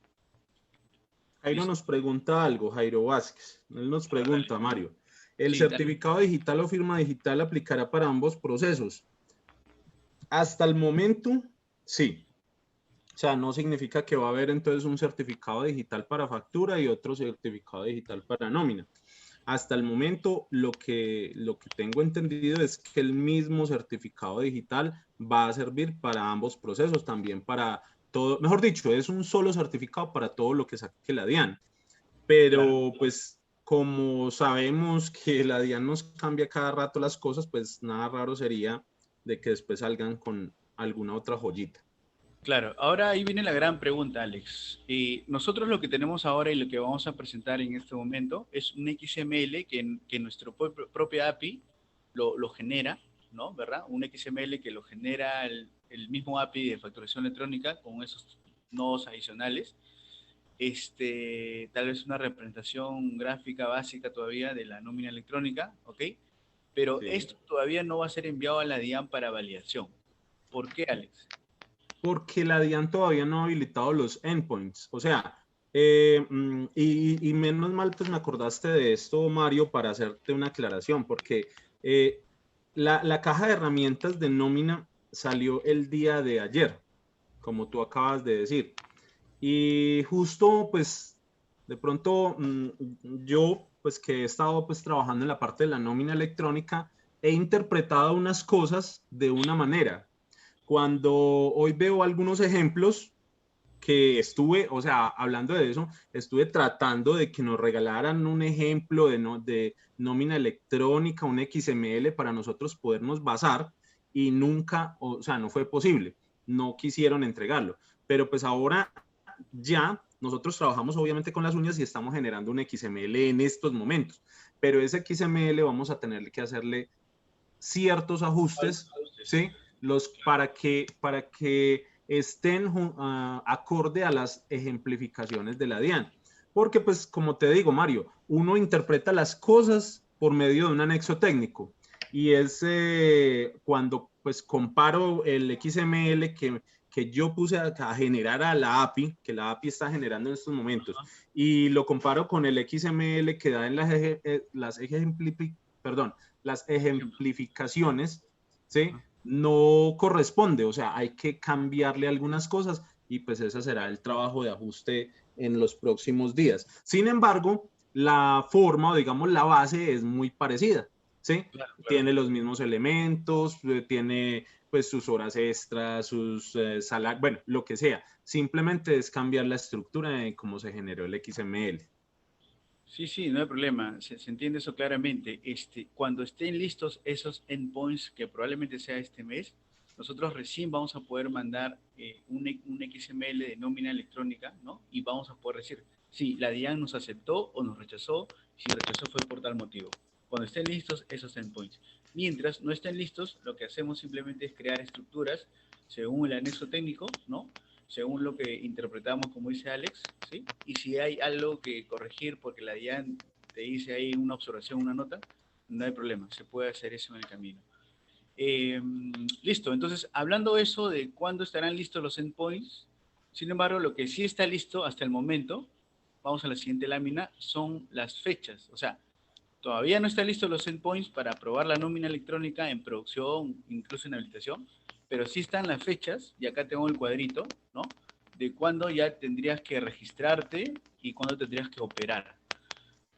Jairo Listo. nos pregunta algo, Jairo Vázquez. Él nos A ver, dale. pregunta, Mario, ¿el Sí, dale. certificado digital o firma digital aplicará para ambos procesos? Hasta el momento, sí. O sea, no significa que va a haber entonces un certificado digital para factura y otro certificado digital para nómina. Hasta el momento, lo que tengo entendido es que el mismo certificado digital va a servir para ambos procesos, también para todo, mejor dicho, es un solo certificado para todo lo que saque la DIAN. Claro. Pero pues como sabemos que la DIAN nos cambia cada rato las cosas, pues nada raro sería de que después salgan con alguna otra joyita. Claro, ahora ahí viene la gran pregunta, Alex. Nosotros lo que tenemos ahora y lo que vamos a presentar en este momento es un XML que nuestro propia API lo genera, ¿no? ¿Verdad? Un XML que lo genera el mismo API de facturación electrónica con esos nodos adicionales. Tal vez una representación gráfica básica todavía de la nómina electrónica, ¿ok? Pero Sí. esto todavía no va a ser enviado a la DIAN para validación. ¿Por qué, Alex? Porque la DIAN todavía no ha habilitado los endpoints. O sea, y menos mal, pues me acordaste de esto, Mario, para hacerte una aclaración, porque la caja de herramientas de nómina salió el día de ayer, como tú acabas de decir. Y justo, pues, de pronto, yo, pues, que he estado, pues, trabajando en la parte de la nómina electrónica, he interpretado unas cosas de una manera. Cuando hoy veo algunos ejemplos que estuve, o sea, hablando de eso, estuve tratando de que nos regalaran un ejemplo de nómina electrónica, un XML para nosotros podernos basar y nunca, o sea, no fue posible, no quisieron entregarlo. Pero pues ahora ya nosotros trabajamos obviamente con las uñas y estamos generando un XML en estos momentos, pero ese XML vamos a tener que hacerle ciertos ajustes, ¿sí? Para que estén acorde a las ejemplificaciones de la DIAN. Porque, pues, como te digo, Mario, uno interpreta las cosas por medio de un anexo técnico. Y es cuando, pues, comparo el XML que yo puse a generar a la API, que la API está generando en estos momentos, y lo comparo con el XML que da en las ejemplificaciones, ¿sí? No corresponde, o sea, hay que cambiarle algunas cosas y pues ese será el trabajo de ajuste en los próximos días. Sin embargo, la forma o digamos la base es muy parecida, ¿sí? Claro, claro. Tiene los mismos elementos, tiene pues sus horas extras, sus salarios, bueno, lo que sea. Simplemente es cambiar la estructura de cómo se generó el XML. Sí, sí, no hay problema, se entiende eso claramente. Cuando estén listos esos endpoints, que probablemente sea este mes, nosotros recién vamos a poder mandar un XML de nómina electrónica, ¿no? Y vamos a poder decir si la DIAN nos aceptó o nos rechazó, si rechazó fue por tal motivo. Cuando estén listos esos endpoints. Mientras no estén listos, lo que hacemos simplemente es crear estructuras según el anexo técnico, ¿no? Según lo que interpretamos, como dice Alex, ¿sí? Y si hay algo que corregir porque la DIAN te dice ahí una observación, una nota, no hay problema, se puede hacer eso en el camino. Listo, entonces, hablando eso de cuándo estarán listos los endpoints, sin embargo, lo que sí está listo hasta el momento, vamos a la siguiente lámina, son las fechas. O sea, todavía no están listos los endpoints para probar la nómina electrónica en producción, incluso en habilitación, pero sí están las fechas, y acá tengo el cuadrito, ¿no? De cuándo ya tendrías que registrarte y cuándo tendrías que operar.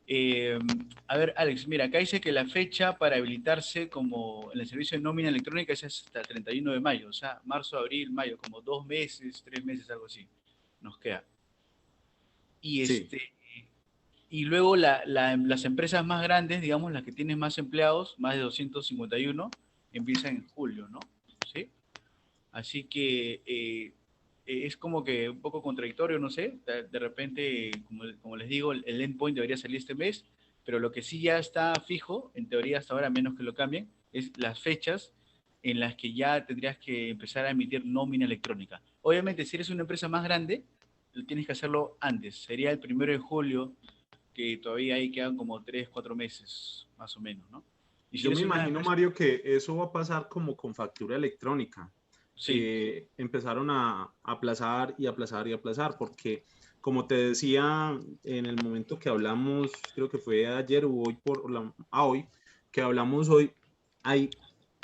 Eh, a ver, Alex, mira, acá dice que la fecha para habilitarse como en el servicio de nómina electrónica es hasta el 31 de mayo, o sea, marzo, abril, mayo, como 2 meses, 3 meses, algo así, nos queda. Y Sí. y luego las empresas más grandes, digamos, las que tienen más empleados, más de 251, empiezan en julio, ¿no? ¿Sí? Así que es como que un poco contradictorio, no sé. De repente, como les digo, el endpoint debería salir este mes, pero lo que sí ya está fijo, en teoría hasta ahora, menos que lo cambien, es las fechas en las que ya tendrías que empezar a emitir nómina electrónica. Obviamente, si eres una empresa más grande, tienes que hacerlo antes. Sería el 1 de julio, que todavía ahí quedan como 3, 4 meses, más o menos, ¿no? Y si Yo me eres una imagino, empresa... Mario, que eso va a pasar como con factura electrónica, Sí, que empezaron a aplazar y aplazar y aplazar, porque como te decía en el momento que hablamos, creo que fue ayer o hoy hoy, que hablamos hoy, hay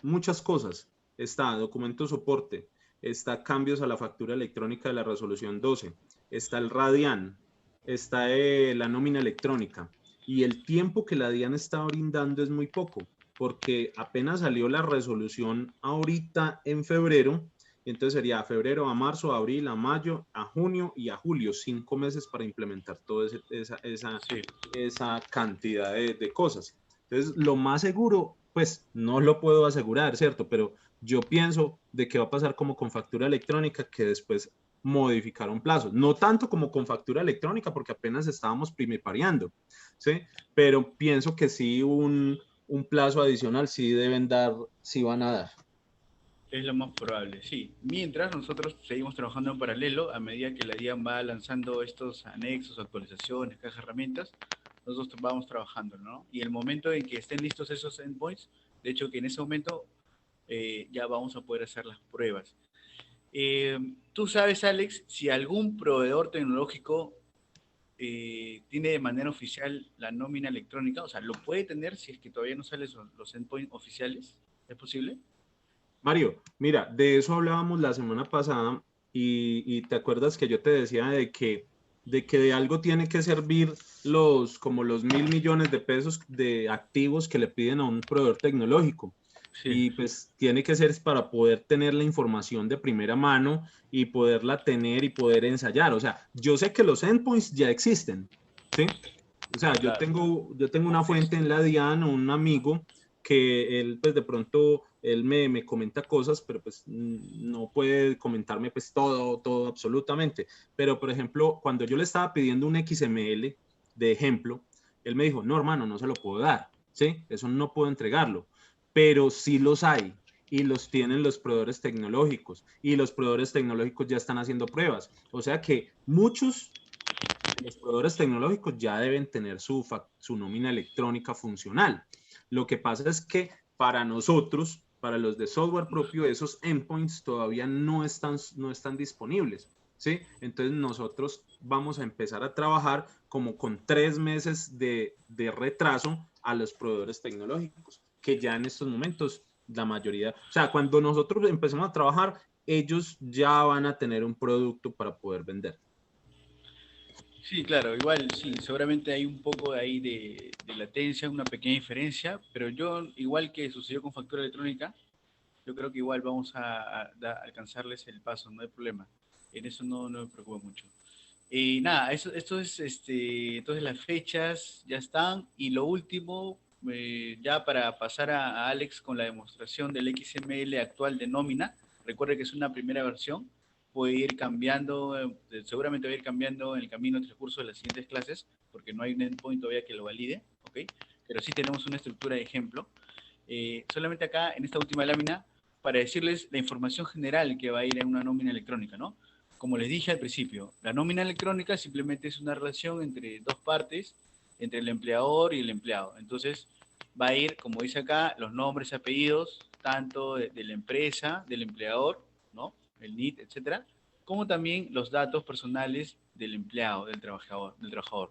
muchas cosas. Está documento soporte, está cambios a la factura electrónica de la resolución 12, está el Radian, está la nómina electrónica, y el tiempo que la DIAN está brindando es muy poco, porque apenas salió la resolución ahorita en febrero, entonces sería a febrero, a marzo, a abril, a mayo, a junio y a julio, 5 meses para implementar toda sí. esa cantidad de cosas. Entonces, lo más seguro, pues no lo puedo asegurar, ¿cierto? Pero yo pienso de que va a pasar como con factura electrónica, que después modificaron plazos. No tanto como con factura electrónica, porque apenas estábamos primipariando, ¿sí? Pero pienso que sí un plazo adicional sí deben dar, sí van a dar. Es lo más probable, sí. Mientras nosotros seguimos trabajando en paralelo, a medida que la DIAN va lanzando estos anexos, actualizaciones, cajas de herramientas, nosotros vamos trabajando, ¿no? Y el momento en que estén listos esos endpoints, de hecho que en ese momento ya vamos a poder hacer las pruebas. ¿Tú sabes, Alex, si algún proveedor tecnológico tiene de manera oficial la nómina electrónica? O sea, ¿lo puede tener si es que todavía no salen los endpoints oficiales? ¿Es posible? Mario, mira, de eso hablábamos la semana pasada y te acuerdas que yo te decía de que de algo tiene que servir como los 1.000 millones de pesos de activos que le piden a un proveedor tecnológico. Sí. Y pues tiene que ser para poder tener la información de primera mano y poderla tener y poder ensayar. O sea, yo sé que los endpoints ya existen, ¿sí? O sea, yo Claro. tengo una fuente en la DIAN, un amigo que él pues de pronto él me comenta cosas, pero pues no puede comentarme pues todo absolutamente. Pero por ejemplo, cuando yo le estaba pidiendo un XML de ejemplo, él me dijo, no hermano, no se lo puedo dar, ¿sí? Eso no puedo entregarlo, pero sí los hay y los tienen los proveedores tecnológicos y los proveedores tecnológicos ya están haciendo pruebas. O sea que muchos de los proveedores tecnológicos ya deben tener su nómina electrónica funcional. Lo que pasa es que para nosotros, para los de software propio, esos endpoints todavía no están disponibles, ¿sí? Entonces nosotros vamos a empezar a trabajar como con 3 meses de retraso a los proveedores tecnológicos, que ya en estos momentos la mayoría, o sea, cuando nosotros empecemos a trabajar, ellos ya van a tener un producto para poder vender. Sí, claro, igual, sí, seguramente hay un poco de ahí de latencia, una pequeña diferencia, pero yo, igual que sucedió con factura electrónica, yo creo que igual vamos a alcanzarles el paso, no hay problema. En eso no me preocupa mucho. Y nada, esto es, entonces las fechas ya están. Y lo último, ya para pasar a Alex con la demostración del XML actual de nómina, recuerde que es una primera versión, puede ir cambiando, seguramente va a ir cambiando en el camino entre el curso de las siguientes clases, porque no hay un endpoint todavía que lo valide, ¿ok? Pero sí tenemos una estructura de ejemplo. Solamente acá, en esta última lámina, para decirles la información general que va a ir en una nómina electrónica, ¿no? Como les dije al principio, la nómina electrónica simplemente es una relación entre dos partes, entre el empleador y el empleado. Entonces, va a ir, como dice acá, los nombres, apellidos, tanto de la empresa, del empleador, ¿no? El NIT, etcétera, como también los datos personales del empleado, del trabajador,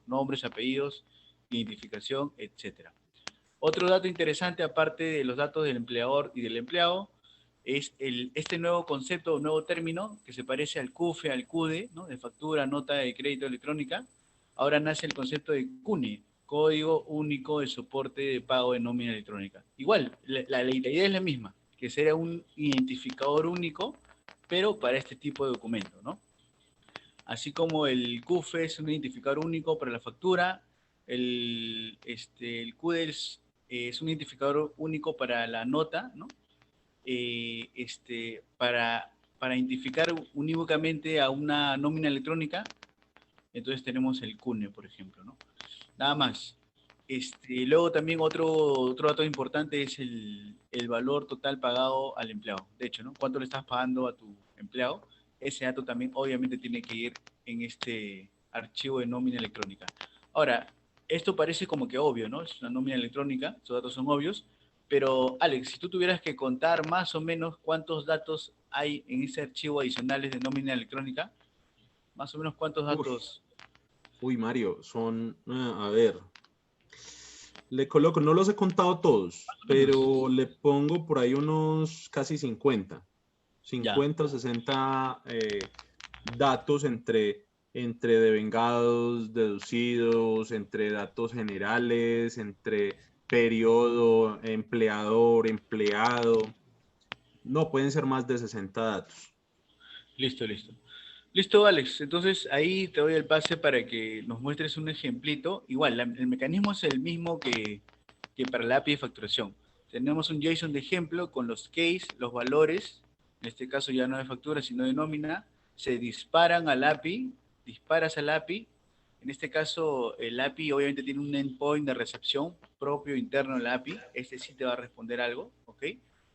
nombres, apellidos, identificación, etcétera. Otro dato interesante, aparte de los datos del empleador y del empleado, es este nuevo concepto, nuevo término que se parece al CUFE, al CUDE, ¿no? De factura, nota de crédito electrónica. Ahora nace el concepto de CUNE, Código Único de Soporte de Pago de Nómina Electrónica. Igual, la idea es la misma, que será un identificador único, pero para este tipo de documento, ¿no? Así como el CUFE es un identificador único para la factura, el CUDE es un identificador único para la nota, ¿no? Para identificar unívocamente a una nómina electrónica, entonces tenemos el CUNE, por ejemplo, ¿no? Nada más. Luego también otro dato importante es el valor total pagado al empleado. De hecho, ¿no? ¿Cuánto le estás pagando a tu empleado? Ese dato también obviamente tiene que ir en este archivo de nómina electrónica. Ahora, esto parece como que obvio, ¿no? Es una nómina electrónica, esos datos son obvios, pero Alex, si tú tuvieras que contar más o menos cuántos datos hay en ese archivo adicionales de nómina electrónica, más o menos cuántos Uf, datos. uy, Mario, son, a ver, le coloco, no los he contado todos, Menos. pero le pongo por ahí unos casi 50, Ya. 50 o 60 datos entre devengados, deducidos, entre datos generales, entre periodo, empleador, empleado. No pueden ser más de 60 datos. Listo, listo. Listo, Alex. Entonces ahí te doy el pase para que nos muestres un ejemplito. Igual, el mecanismo es el mismo que para la API de facturación. Tenemos un JSON de ejemplo con los case, los valores, en este caso ya no de factura, sino de nómina, se disparan al API, disparas al API. En este caso, el API obviamente tiene un endpoint de recepción propio interno del API. Este sí te va a responder algo, ¿ok?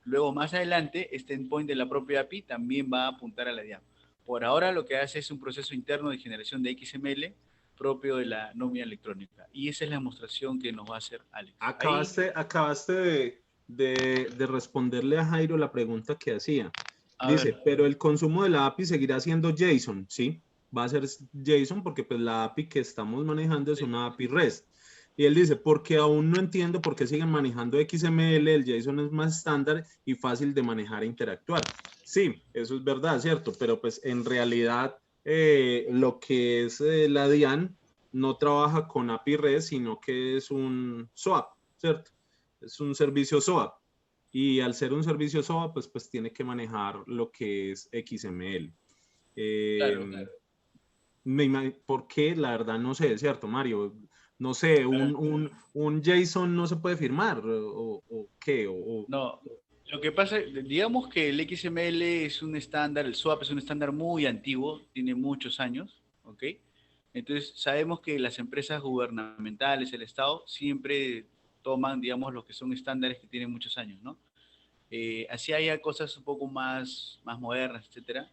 Luego, más adelante, este endpoint de la propia API también va a apuntar a la DIAM. Por ahora lo que hace es un proceso interno de generación de XML propio de la nómina electrónica. Y esa es la demostración que nos va a hacer Alex. Ahí, Acabaste de responderle a Jairo la pregunta que hacía. a Dice, ver, pero el consumo de la API seguirá siendo JSON, ¿sí? Va a ser JSON porque pues la API que estamos manejando es una API REST. Y él dice, porque aún no entiendo por qué siguen manejando XML, el JSON es más estándar y fácil de manejar e interactuar. Sí, eso es verdad, ¿cierto? Pero pues en realidad lo que es la DIAN no trabaja con API REST, sino que es un SOAP, ¿cierto? Es un servicio SOAP. Y al ser un servicio SOAP, pues tiene que manejar lo que es XML. claro. ¿Por qué? La verdad no sé, ¿cierto, Mario? No sé, un JSON no se puede firmar, o qué, No, lo que pasa, digamos que el XML es un estándar, el SOAP es un estándar muy antiguo, tiene muchos años, ¿ok? Entonces, sabemos que las empresas gubernamentales, el Estado, siempre toman, digamos, los que son estándares que tienen muchos años, ¿no? Así haya cosas un poco más modernas, etcétera,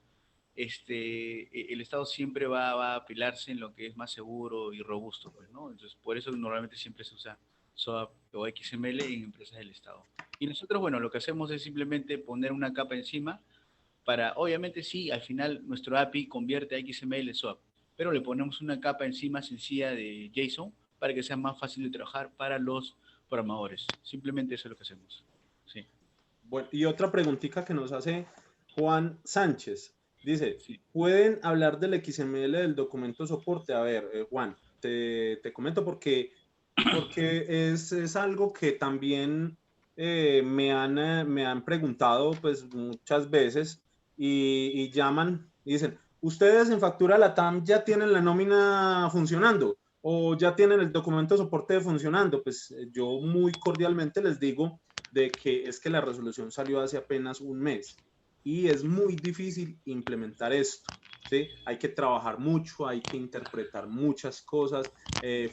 el Estado siempre va a apilarse en lo que es más seguro y robusto, pues, ¿no? Entonces, por eso normalmente siempre se usa SOAP o XML en empresas del Estado. Y nosotros, bueno, lo que hacemos es simplemente poner una capa encima para, obviamente sí, al final nuestro API convierte a XML en SOAP, pero le ponemos una capa encima sencilla de JSON para que sea más fácil de trabajar para los programadores. Simplemente eso es lo que hacemos. Sí, Bueno, y otra preguntita que nos hace Juan Sánchez. Dice, sí. ¿pueden hablar del XML del documento soporte? A ver, Juan, te comento porque es algo que también me han preguntado pues muchas veces y llaman y dicen, ¿ustedes en Factura Latam ya tienen la nómina funcionando o ya tienen el documento de soporte funcionando? Pues yo muy cordialmente les digo de que es que la resolución salió hace apenas un mes y es muy difícil implementar esto. ¿Sí? Hay que trabajar mucho, hay que interpretar muchas cosas.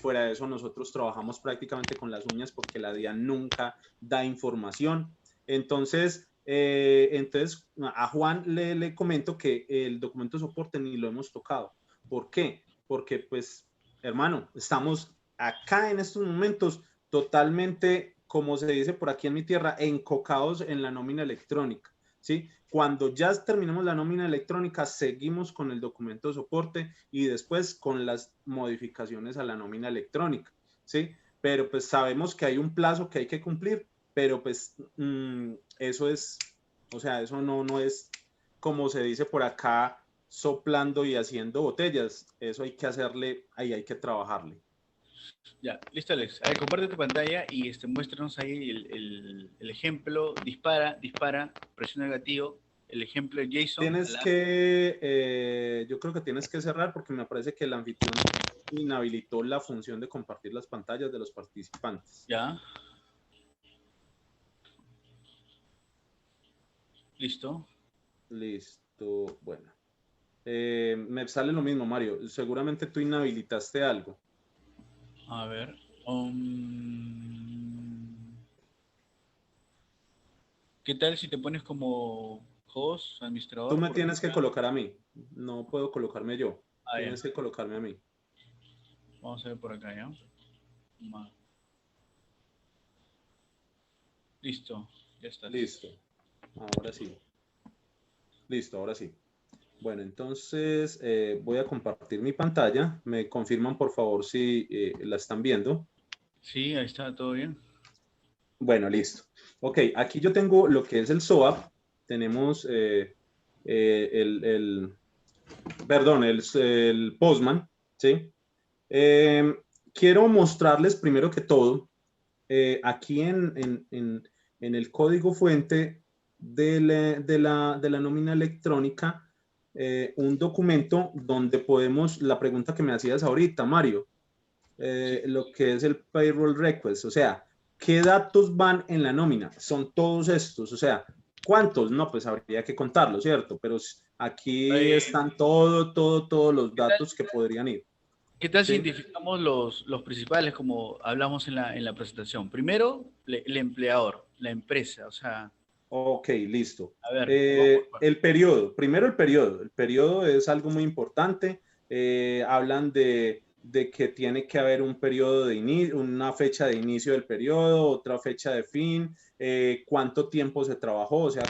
Fuera de eso, nosotros trabajamos prácticamente con las uñas porque la DIAN nunca da información. Entonces, a Juan le comento que el documento de soporte ni lo hemos tocado. ¿Por qué? Porque, pues, hermano, estamos acá en estos momentos totalmente, como se dice por aquí en mi tierra, encocados en la nómina electrónica. ¿Sí? Cuando ya terminemos la nómina electrónica, seguimos con el documento de soporte y después con las modificaciones a la nómina electrónica, ¿sí? Pero pues sabemos que hay un plazo que hay que cumplir, pero pues eso es, o sea, eso no es como se dice por acá, soplando y haciendo botellas. Eso hay que hacerle, ahí hay que trabajarle. Ya, listo, Alex. A ver, comparte tu pantalla y muéstranos ahí el ejemplo. Dispara, dispara, presiona el gatillo. El ejemplo de JSON. Tienes que, yo creo que tienes que cerrar porque me parece que el anfitrión inhabilitó la función de compartir las pantallas de los participantes. Ya. Listo. Listo, bueno. Me sale lo mismo, Mario. Seguramente tú inhabilitaste algo. A ver. ¿Qué tal si te pones como host, Tú administrador? me Porque tienes que colocar a mí. No puedo colocarme yo. ya. Tienes que colocarme a mí. Vamos a ver por acá, ¿ya? Listo. Ya estás. Listo. Ahora sí. Listo, ahora sí. Bueno, entonces voy a compartir mi pantalla. Me confirman, por favor, si la están viendo. Sí, ahí está, todo bien. Bueno, listo. Ok, aquí yo tengo lo que es el SOAP. Tenemos el perdón, el Postman, ¿sí? Eh, quiero mostrarles primero que todo, aquí en el código fuente de la nómina electrónica, un documento donde podemos, la pregunta que me hacías ahorita, Mario, Sí. lo que es el payroll request, o sea, ¿qué datos van en la nómina? Son todos estos, o sea, ¿cuántos? No, pues habría que contarlo, ¿cierto? Pero aquí están todos los ¿Qué tal, datos que podrían ir, qué tal si ¿sí? identificamos los principales como hablamos en la presentación? Primero, el empleador, la empresa, o sea, Ok, listo. a ver, vamos por partes. El periodo, primero el periodo. El periodo es algo muy importante. Hablan de que tiene que haber un periodo de inicio, una fecha de inicio del periodo, otra fecha de fin, cuánto tiempo se trabajó, o sea,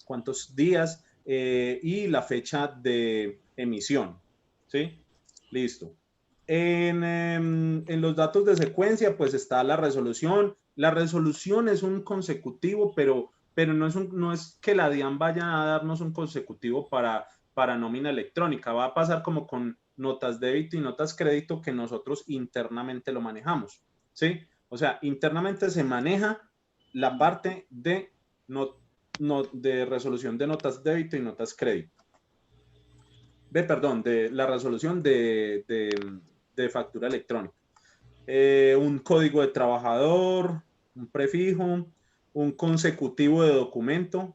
cuántos días y la fecha de emisión. ¿Sí? Listo. En los datos de secuencia, pues está la resolución. La resolución es un consecutivo, pero no es que la DIAN vaya a darnos un consecutivo para nómina electrónica. Va a pasar como con notas débito y notas crédito que nosotros internamente lo manejamos. ¿Sí? O sea, internamente se maneja la parte de, de resolución de notas débito y notas crédito. Perdón, de la resolución de factura electrónica. Un código de trabajador, un prefijo, un consecutivo de documento.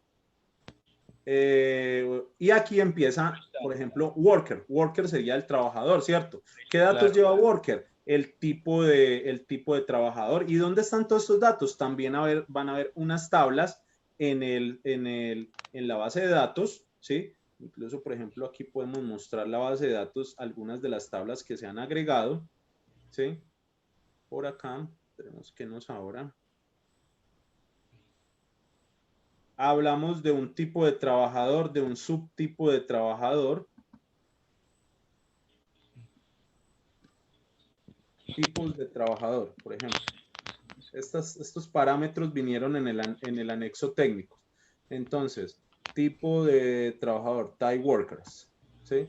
Y aquí empieza, por ejemplo, worker. Worker sería el trabajador, ¿cierto? ¿Qué datos Claro. lleva worker? El tipo de trabajador. ¿Y dónde están todos estos datos? También van a haber unas tablas en la base de datos, ¿sí? Incluso, por ejemplo, aquí podemos mostrar la base de datos, algunas de las tablas que se han agregado, ¿sí? Por acá, tenemos que nos ahora. Hablamos de un tipo de trabajador, de un subtipo de trabajador. Tipos de trabajador, por ejemplo. Estos parámetros vinieron en el anexo técnico. Entonces, tipo de trabajador, type workers, ¿sí?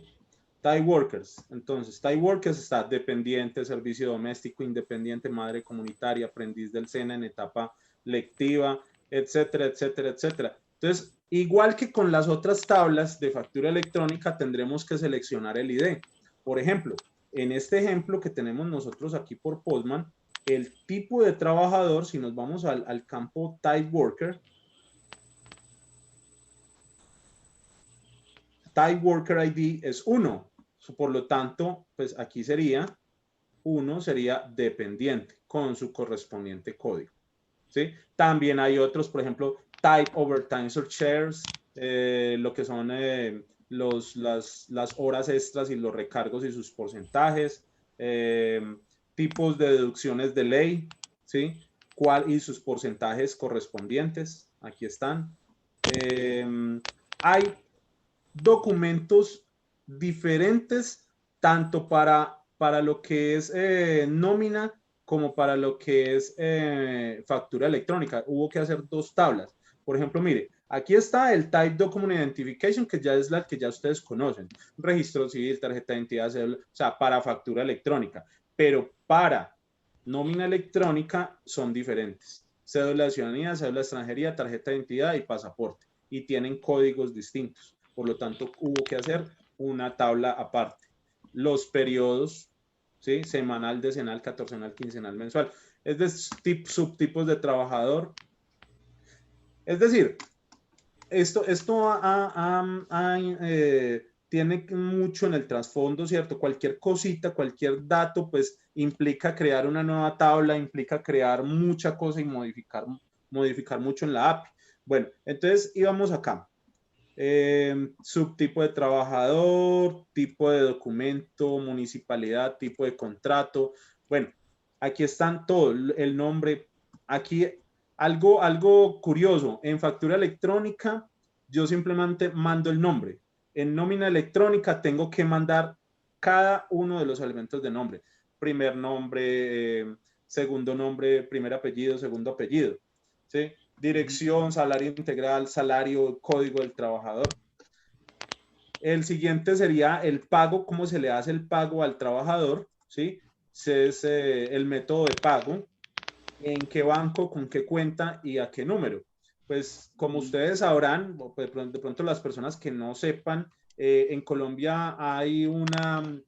Time workers. Entonces, time workers está dependiente, servicio doméstico, independiente, madre comunitaria, aprendiz del SENA en etapa lectiva, etcétera, etcétera, etcétera. Entonces, igual que con las otras tablas de factura electrónica, tendremos que seleccionar el ID. Por ejemplo, en este ejemplo que tenemos nosotros aquí por Postman, el tipo de trabajador, si nos vamos al campo Type Worker ID es 1. Por lo tanto, pues aquí sería 1, sería dependiente con su correspondiente código. ¿Sí? También hay otros, por ejemplo, Type Overtime Shares, lo que son las horas extras y los recargos y sus porcentajes, tipos de deducciones de ley, ¿sí? Y sus porcentajes correspondientes, aquí están. Hay documentos diferentes tanto para lo que es nómina como para lo que es factura electrónica. Hubo que hacer dos tablas. Por ejemplo, mire, aquí está el Type Document Identification, que ya es la que ya ustedes conocen. Registro civil, tarjeta de identidad, cédula, o sea, para factura electrónica. Pero para nómina electrónica son diferentes. Cédula de ciudadanía, cédula de extranjería, tarjeta de identidad y pasaporte. Y tienen códigos distintos. Por lo tanto, hubo que hacer una tabla aparte. Los periodos, ¿sí? Semanal, decenal, catorcenal, quincenal, mensual. Es de subtipos de trabajador. Es decir, esto tiene mucho en el trasfondo, ¿cierto? Cualquier cosita, cualquier dato, pues implica crear una nueva tabla, implica crear mucha cosa y modificar mucho en la API. Bueno, entonces íbamos acá. Subtipo de trabajador, tipo de documento, municipalidad, tipo de contrato. Bueno, aquí están todo, el nombre. Aquí algo curioso, en factura electrónica yo simplemente mando el nombre. En nómina electrónica tengo que mandar cada uno de los elementos de nombre. Primer nombre, segundo nombre, primer apellido, segundo apellido. ¿Sí? Dirección, salario integral, salario, código del trabajador. El siguiente sería el pago, cómo se le hace el pago al trabajador, ¿sí? Es el método de pago, en qué banco, con qué cuenta y a qué número. Pues como ustedes sabrán, de pronto las personas que no sepan, en Colombia hay una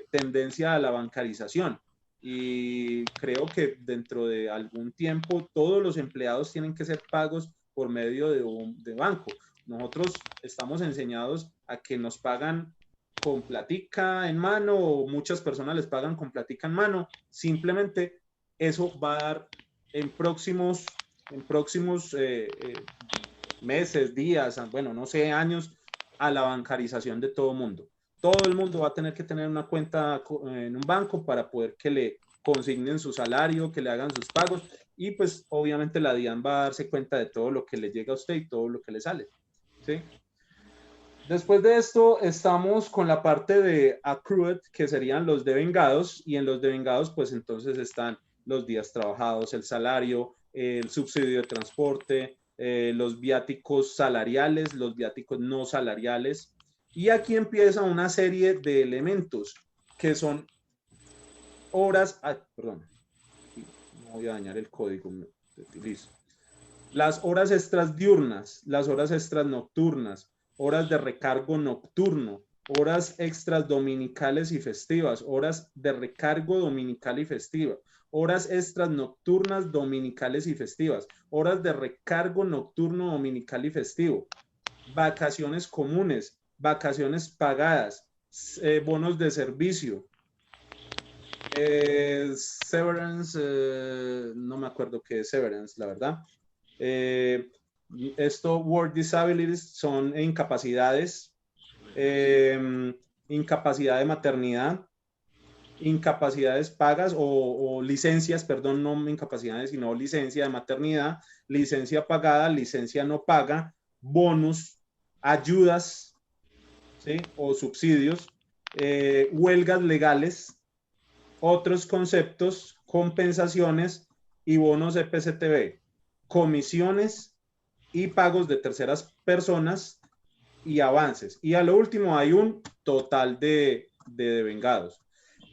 tendencia a la bancarización y creo que dentro de algún tiempo todos los empleados tienen que ser pagos por medio de banco. Nosotros estamos enseñados a que nos pagan con platica en mano o muchas personas les pagan con platica en mano. Simplemente eso va a dar en próximos meses, días, bueno, no sé, años a la bancarización de todo mundo. Todo el mundo va a tener que tener una cuenta en un banco para poder que le consignen su salario, que le hagan sus pagos y pues obviamente la DIAN va a darse cuenta de todo lo que le llega a usted y todo lo que le sale. ¿Sí? Después de esto estamos con la parte de accrued, que serían los devengados, y en los devengados pues entonces están los días trabajados, el salario, el subsidio de transporte, los viáticos salariales, los viáticos no salariales, y aquí empieza una serie de elementos que son horas, perdón, no voy a dañar el código, listo. Las horas extras diurnas, las horas extras nocturnas, horas de recargo nocturno, horas extras dominicales y festivas, horas de recargo dominical y festiva, horas extras nocturnas, dominicales y festivas, horas de recargo nocturno, dominical y festivo, vacaciones comunes, vacaciones pagadas, bonos de servicio, severance, no me acuerdo qué es severance, la verdad. Esto, work disabilities, son incapacidades, incapacidad de maternidad, incapacidades pagas o licencias, perdón, no incapacidades, sino licencia de maternidad, licencia pagada, licencia no paga, bonus, ayudas, ¿sí? O subsidios, huelgas legales, otros conceptos, compensaciones y bonos EPCTB, comisiones y pagos de terceras personas, y avances. Y a lo último hay un total de devengados.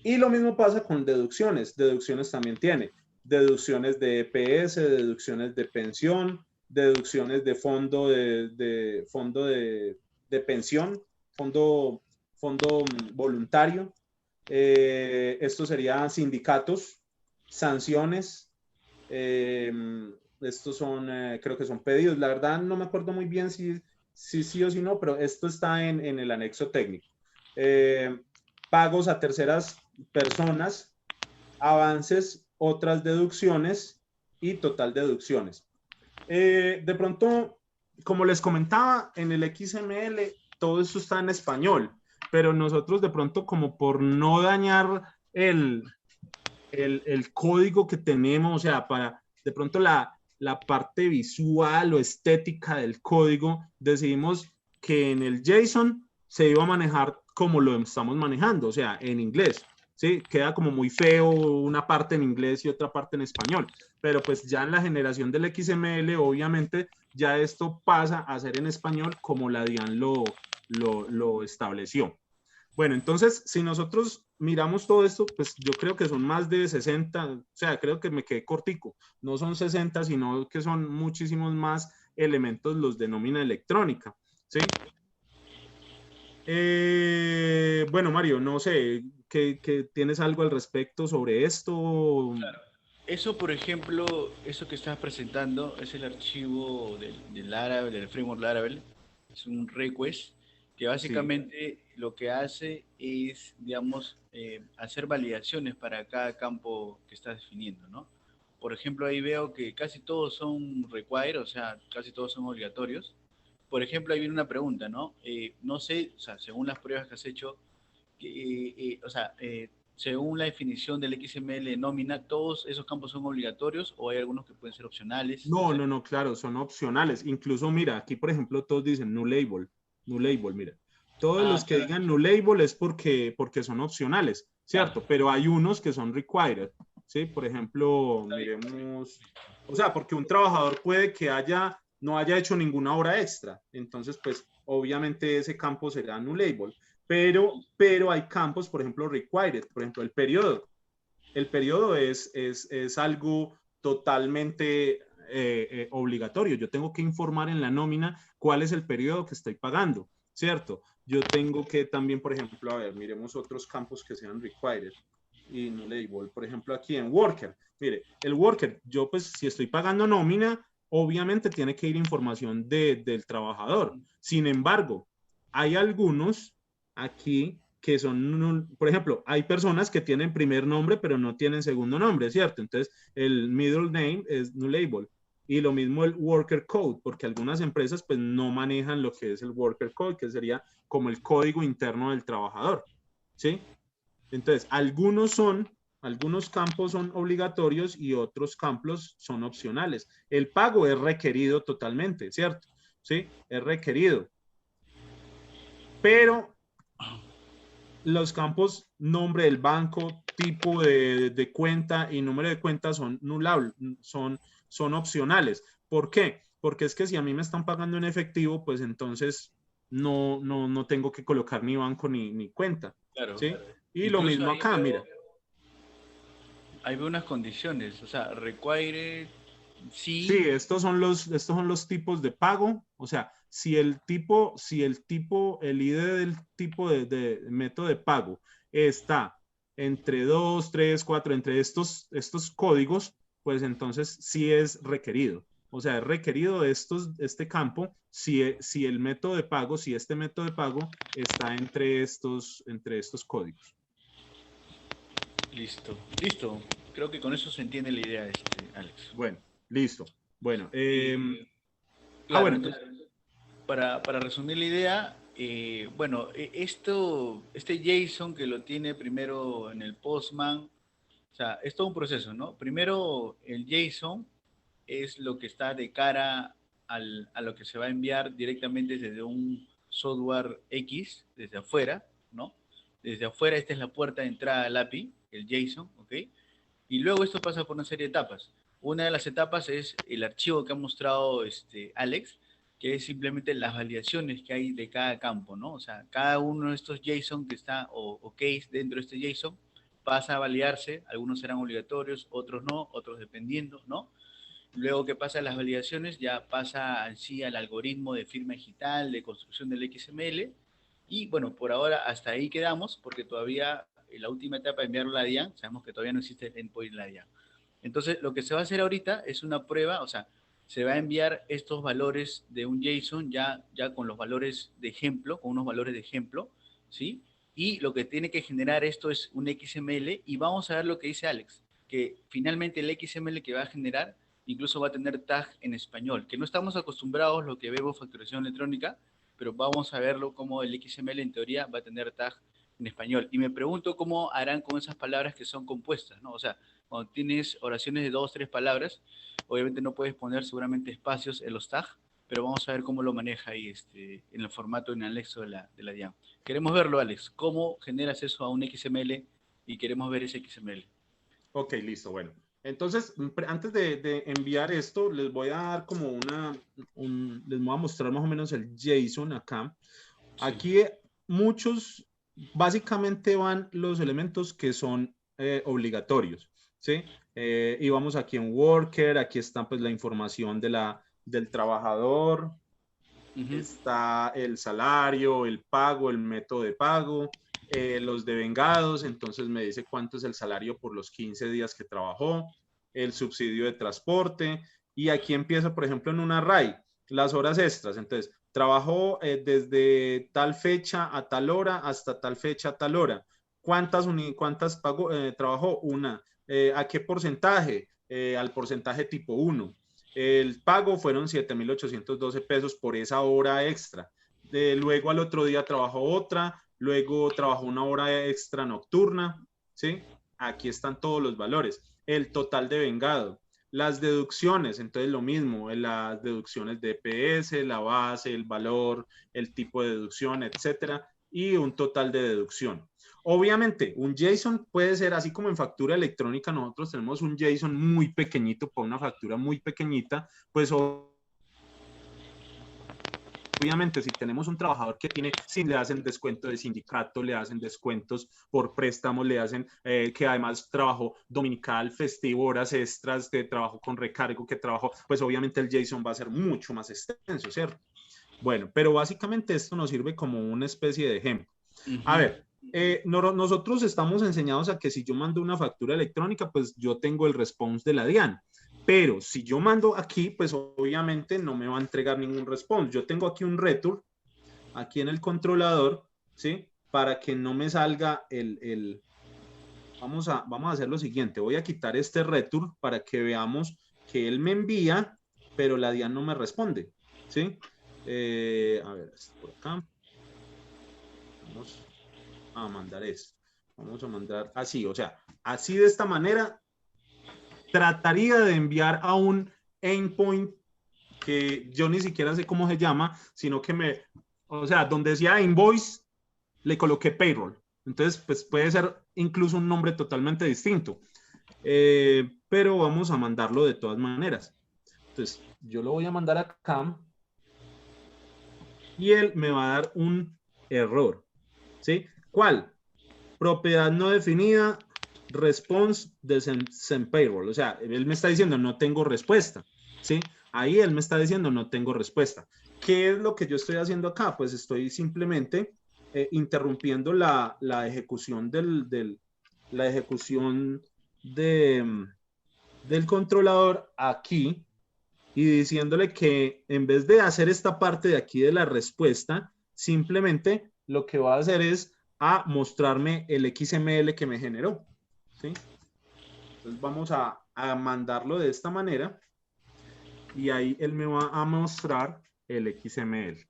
Y lo mismo pasa con deducciones. Deducciones también tiene. Deducciones de EPS, deducciones de pensión, deducciones de fondo de pensión, fondo voluntario. Esto serían sindicatos, sanciones. Eh, estos son, creo que son pedidos. La verdad no me acuerdo muy bien si sí o si no, pero esto está en el anexo técnico. Pagos a terceras personas, avances, otras deducciones y total deducciones. De pronto, como les comentaba, en el XML todo esto está en español, pero nosotros de pronto como por no dañar el código que tenemos, o sea, para de pronto la parte visual o estética del código, decidimos que en el JSON se iba a manejar como lo estamos manejando, o sea, en inglés. ¿Sí? Queda como muy feo una parte en inglés y otra parte en español, pero pues ya en la generación del XML, obviamente, ya esto pasa a ser en español como la DIAN lo estableció. Bueno, entonces, si nosotros miramos todo esto, pues yo creo que son más de 60, o sea, creo que me quedé cortico. No son 60, sino que son muchísimos más elementos los de nómina electrónica, ¿sí? Bueno, Mario, no sé, ¿qué tienes algo al respecto sobre esto? Eso, por ejemplo, eso que estás presentando es el archivo del Laravel, del framework Laravel. Es un request que Sí, básicamente lo que hace es, digamos, hacer validaciones para cada campo que estás definiendo, ¿no? Por ejemplo, ahí veo que casi todos son required, o sea, casi todos son obligatorios. Por ejemplo, ahí viene una pregunta, ¿no? No sé, o sea, según las pruebas que has hecho, o sea, según la definición del XML nómina, ¿todos esos campos son obligatorios o hay algunos que pueden ser opcionales? No no, sé. no, no, claro, son opcionales. Incluso, mira, aquí, por ejemplo, todos dicen no label, mira. Todos Ah, los que claro. digan no label es porque son opcionales, Claro. ¿cierto? Pero hay unos que son required, ¿sí? Por ejemplo, Está bien. miremos, o sea, porque un trabajador puede que no haya hecho ninguna hora extra. Entonces, pues, obviamente ese campo será no label. Pero hay campos, por ejemplo, required, por ejemplo, el periodo. El periodo es algo totalmente obligatorio. Yo tengo que informar en la nómina cuál es el periodo que estoy pagando, ¿cierto? Yo tengo que también, por ejemplo, a ver, miremos otros campos que sean required y no label. Por ejemplo, aquí en worker. Mire, el worker, yo pues si estoy pagando nómina, obviamente tiene que ir información del trabajador. Sin embargo, hay algunos aquí que son, por ejemplo, hay personas que tienen primer nombre pero no tienen segundo nombre, ¿cierto? Entonces, el middle name es nullable. Y lo mismo el worker code, porque algunas empresas pues no manejan lo que es el worker code, que sería como el código interno del trabajador, ¿sí? Entonces, algunos campos son obligatorios y otros campos son opcionales. El pago es requerido totalmente, ¿cierto? ¿Sí? Es requerido. Pero los campos nombre del banco, tipo de cuenta y número de cuenta son nulables, son opcionales. ¿Por qué? Porque es que si a mí me están pagando en efectivo, pues entonces no tengo que colocar ni banco ni cuenta. Claro. ¿Sí? Y lo Incluso mismo acá, mira. ahí veo unas condiciones, o sea, require, Sí, sí, estos son los tipos de pago. O sea, el ID del tipo de método de pago está entre 2, 3, 4, entre estos códigos, pues entonces sí es requerido. O sea, es requerido este campo si el método de pago, si este método de pago está entre estos códigos. listo. Listo. Creo que con eso se entiende la idea, Alex. Bueno, listo. Bueno, Claro, bueno, entonces, para resumir la idea, bueno, este JSON que lo tiene primero en el Postman, o sea, es todo un proceso, ¿no? Primero, el JSON es lo que está de cara a lo que se va a enviar directamente desde un software X, desde afuera, ¿no? Desde afuera, esta es la puerta de entrada al API, el JSON, ¿ok? Y luego esto pasa por una serie de etapas. Una de las etapas es el archivo que ha mostrado Alex, que es simplemente las validaciones que hay de cada campo, ¿no? O sea, cada uno de estos JSON que está, o case dentro de este JSON, pasa a validarse, algunos serán obligatorios, otros no, otros dependiendo, ¿no? Luego que pasa las validaciones, ya pasa así al algoritmo de firma digital, de construcción del XML, y bueno, por ahora hasta ahí quedamos, porque todavía en la última etapa de enviarlo a la DIAN, sabemos que todavía no existe el endpoint en la DIAN. Entonces, lo que se va a hacer ahorita es una prueba, o sea, se va a enviar estos valores de un JSON ya con los valores de ejemplo, con unos valores de ejemplo, ¿sí? Y lo que tiene que generar esto es un XML y vamos a ver lo que dice Alex, que finalmente el XML que va a generar incluso va a tener tag en español, que no estamos acostumbrados lo que vemos facturación electrónica, pero vamos a verlo como el XML en teoría va a tener tag en español. Y me pregunto cómo harán con esas palabras que son compuestas, ¿no? O sea, cuando tienes oraciones de 2 o 3 palabras, obviamente no puedes poner seguramente espacios en los tags, pero vamos a ver cómo lo maneja ahí en el formato en anexo de la DIAM. Queremos verlo, Alex, cómo generas eso a un XML y queremos ver ese XML. Ok, listo, bueno. Entonces, antes de enviar esto, les voy a dar como les voy a mostrar más o menos el JSON acá. Sí. Aquí muchos, básicamente van los elementos que son obligatorios, ¿sí? Y vamos aquí en Worker, aquí está pues la información del trabajador, está el salario, el pago, el método de pago, los devengados, entonces me dice cuánto es el salario por los 15 días que trabajó, el subsidio de transporte, y aquí empieza, por ejemplo, en un array, las horas extras, entonces, trabajó desde tal fecha a tal hora hasta tal fecha a tal hora. ¿Cuántas pagó, trabajó? Una. ¿A qué porcentaje? Al porcentaje tipo 1. El pago fueron 7,812 pesos por esa hora extra. Luego al otro día trabajó otra, luego trabajó una hora extra nocturna, ¿sí? Aquí están todos los valores. El total de vengado, las deducciones, entonces lo mismo, las deducciones de EPS, la base, el valor, el tipo de deducción, etcétera, y un total de deducción. Obviamente, un JSON puede ser así como en factura electrónica, nosotros tenemos un JSON muy pequeñito para una factura muy pequeñita, pues obviamente, si tenemos un trabajador que tiene, si le hacen descuento de sindicato, le hacen descuentos por préstamos, le hacen que además trabajó dominical, festivo, horas extras, de trabajo con recargo, que trabajó, pues obviamente el JSON va a ser mucho más extenso, ¿cierto? Bueno, pero básicamente esto nos sirve como una especie de ejemplo. A ver, nosotros estamos enseñados a que si yo mando una factura electrónica, pues yo tengo el response de la DIAN. Pero si yo mando aquí, pues obviamente no me va a entregar ningún response. Yo tengo aquí un return, aquí en el controlador, ¿sí? Para que no me salga Vamos a hacer lo siguiente. Voy a quitar este return para que veamos que él me envía, pero la DIAN no me responde, ¿sí? A ver, por acá. Vamos a mandar esto. Vamos a mandar así, o sea, así de esta manera trataría de enviar a un endpoint que yo ni siquiera sé cómo se llama, sino que o sea, donde decía invoice, le coloqué payroll. Entonces, pues puede ser incluso un nombre totalmente distinto. Pero vamos a mandarlo de todas maneras. Entonces, yo lo voy a mandar acá y él me va a dar un error. ¿Sí? ¿Cuál? Propiedad no definida, response de send payroll. O sea, él me está diciendo no tengo respuesta. ¿Sí? Ahí él me está diciendo no tengo respuesta. ¿Qué es lo que yo estoy haciendo acá? Pues estoy simplemente interrumpiendo la ejecución la ejecución del controlador aquí y diciéndole que en vez de hacer esta parte de aquí de la respuesta, simplemente lo que va a hacer es a mostrarme el XML que me generó. ¿Sí? Entonces vamos a mandarlo de esta manera y ahí él me va a mostrar el XML.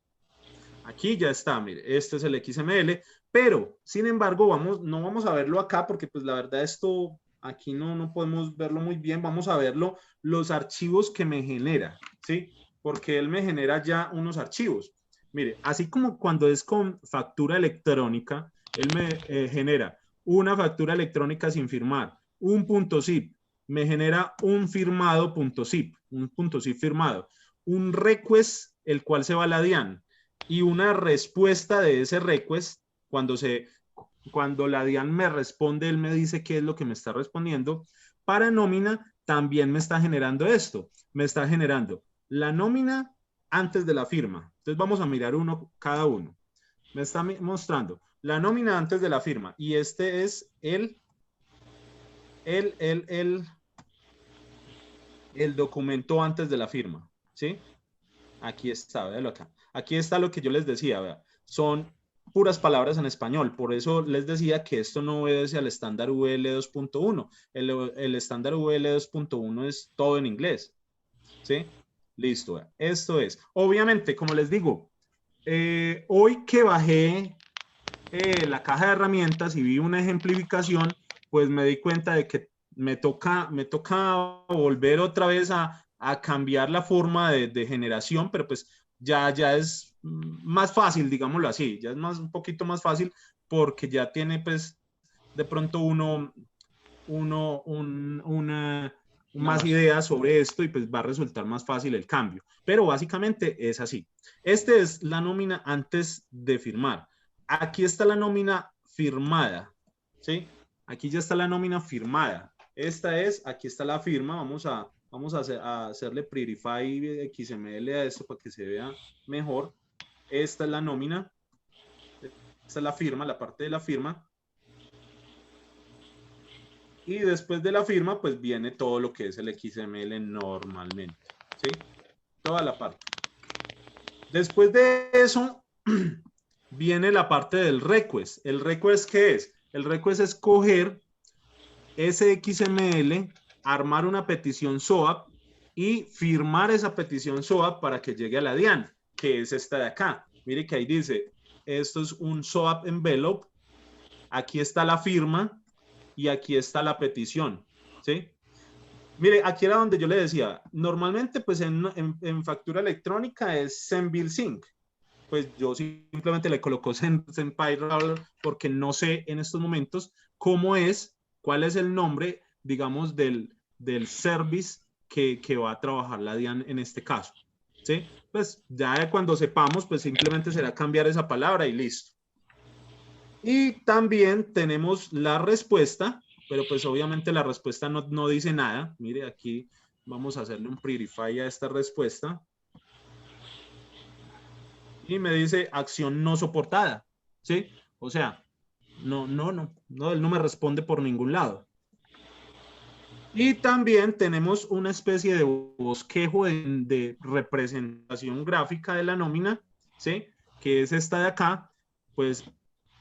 Aquí ya está, mire, este es el XML, pero sin embargo no vamos a verlo acá porque pues la verdad esto aquí no podemos verlo muy bien, vamos a verlo los archivos que me genera, ¿sí? Porque él me genera ya unos archivos. Mire, así como cuando es con factura electrónica, él me genera una factura electrónica sin firmar, un .zip, me genera un firmado .zip, un .zip firmado, un request el cual se va a la DIAN, y una respuesta de ese request, cuando la DIAN me responde, él me dice qué es lo que me está respondiendo. Para nómina también me está generando esto, me está generando la nómina antes de la firma. Entonces vamos a mirar cada uno. Me está mostrando la nómina antes de la firma, y este es el documento antes de la firma, ¿sí? Aquí está, véalo acá. Aquí está lo que yo les decía, vea. Son puras palabras en español, por eso les decía que esto no obedece al estándar VL 2.1. El estándar VL 2.1 es todo en inglés, ¿sí? Listo, vea. Esto es. Obviamente, como les digo, hoy que bajé la caja de herramientas y vi una ejemplificación, pues me di cuenta de que me toca volver otra vez a cambiar la forma de generación, pero pues ya es más fácil, digámoslo así, ya es un poquito más fácil porque ya tiene pues de pronto más ideas sobre esto y pues va a resultar más fácil el cambio. Pero básicamente es así. Esta es la nómina antes de firmar. Aquí está la nómina firmada, ¿sí? Aquí ya está la nómina firmada. Aquí está la firma. Vamos a hacerle Prettify XML a esto para que se vea mejor. Esta es la nómina. Esta es la firma, la parte de la firma. Y después de la firma, pues viene todo lo que es el XML normalmente, ¿sí? Toda la parte. Después de eso, viene la parte del request. ¿El request qué es? El request es coger ese XML, armar una petición SOAP y firmar esa petición SOAP para que llegue a la DIAN, que es esta de acá. Mire que ahí dice, esto es un SOAP envelope, aquí está la firma y aquí está la petición, ¿sí? Mire, aquí era donde yo le decía, normalmente pues en factura electrónica es SendBillSync. Pues yo simplemente le coloco SendPayRoll porque no sé en estos momentos cuál es el nombre, digamos, del service que va a trabajar la DIAN en este caso. ¿Sí? Pues ya cuando sepamos, pues simplemente será cambiar esa palabra y listo. Y también tenemos la respuesta, pero pues obviamente la respuesta no dice nada. Mire, aquí vamos a hacerle un prettify a esta respuesta. Y me dice acción no soportada, ¿sí? O sea, él no me responde por ningún lado. Y también tenemos una especie de bosquejo de representación gráfica de la nómina, ¿sí? Que es esta de acá. Pues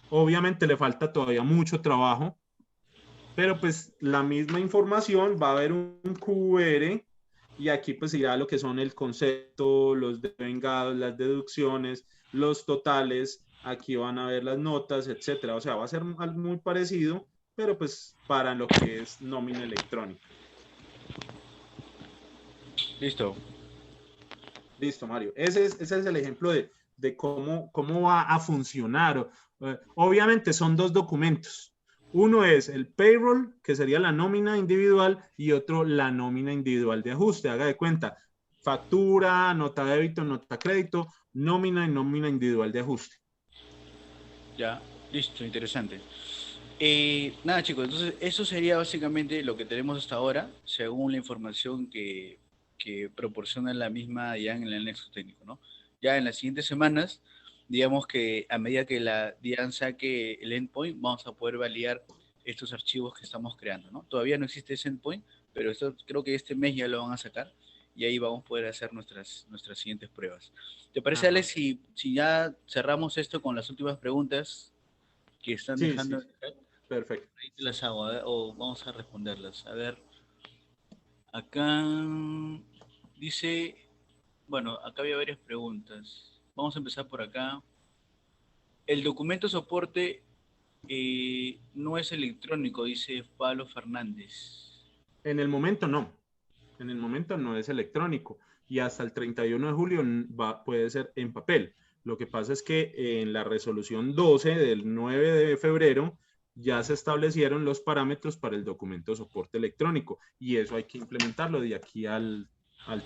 obviamente le falta todavía mucho trabajo, pero pues la misma información va a haber un QR y aquí pues irá lo que son el concepto, los devengados, las deducciones, los totales, aquí van a ver las notas, etcétera. O sea, va a ser algo muy parecido, pero pues para lo que es nómina electrónica. Listo. Listo, Mario. Ese es el ejemplo de cómo va a funcionar. Obviamente son dos documentos. Uno es el payroll, que sería la nómina individual, y otro la nómina individual de ajuste. Haga de cuenta, factura, nota débito, nota crédito, nómina y nómina individual de ajuste. Ya, listo, interesante. Nada, chicos, entonces eso sería básicamente lo que tenemos hasta ahora, según la información que proporciona la misma DIAN en el anexo técnico, ¿no? Ya en las siguientes semanas, digamos que a medida que la DIAN saque el endpoint, vamos a poder validar estos archivos que estamos creando, ¿no? Todavía no existe ese endpoint, pero esto, creo que este mes ya lo van a sacar y ahí vamos a poder hacer nuestras siguientes pruebas. ¿Te parece, Ajá. Alex, si ya cerramos esto con las últimas preguntas que están Sí, dejando sí, en el chat? perfecto. Ahí te las hago, a ver, o vamos a responderlas. A ver, acá dice, bueno, acá había varias preguntas. Vamos a empezar por acá. El documento soporte no es electrónico, dice Pablo Fernández. En el momento no. En el momento no es electrónico y hasta el 31 de julio puede ser en papel. Lo que pasa es que en la resolución 12 del 9 de febrero ya se establecieron los parámetros para el documento de soporte electrónico y eso hay que implementarlo de aquí al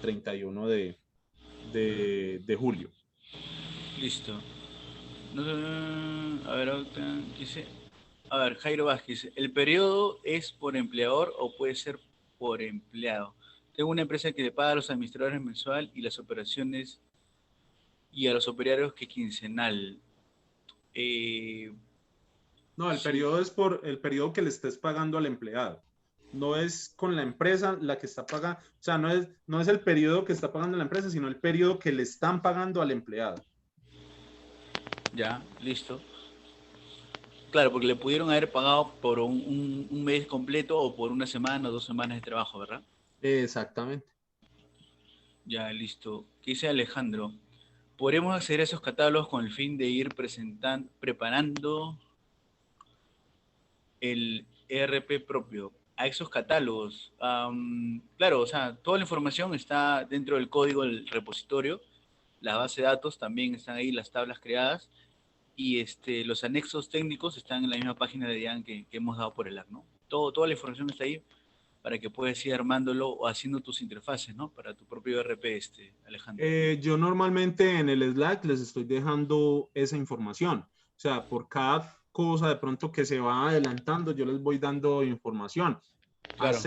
31 de julio. Listo. A ver, dice, a ver, Jairo Vázquez, ¿el periodo es por empleador o puede ser por empleado? Tengo una empresa que le paga a los administradores mensual y las operaciones y a los operarios que quincenal. No, el Sí, periodo es por el periodo que le estés pagando al empleado. No es con la empresa la que está pagando, o sea, no es el periodo que está pagando la empresa, sino el periodo que le están pagando al empleado. ya, listo. Claro, porque le pudieron haber pagado por un mes completo o por una semana o 2 semanas de trabajo, ¿verdad? Exactamente. Ya, listo. ¿Qué dice Alejandro? Podremos acceder a esos catálogos con el fin de ir preparando el ERP propio a esos catálogos. Claro, o sea, toda la información está dentro del código del repositorio, la base de datos también están ahí, las tablas creadas, y los anexos técnicos están en la misma página de DIAN que hemos dado por el AC, ¿no? Toda la información está ahí para que puedas ir armándolo o haciendo tus interfaces, ¿no? Para tu propio ERP, Alejandro. Yo normalmente en el Slack les estoy dejando esa información. O sea, por cada cosa de pronto que se va adelantando, yo les voy dando información. Claro,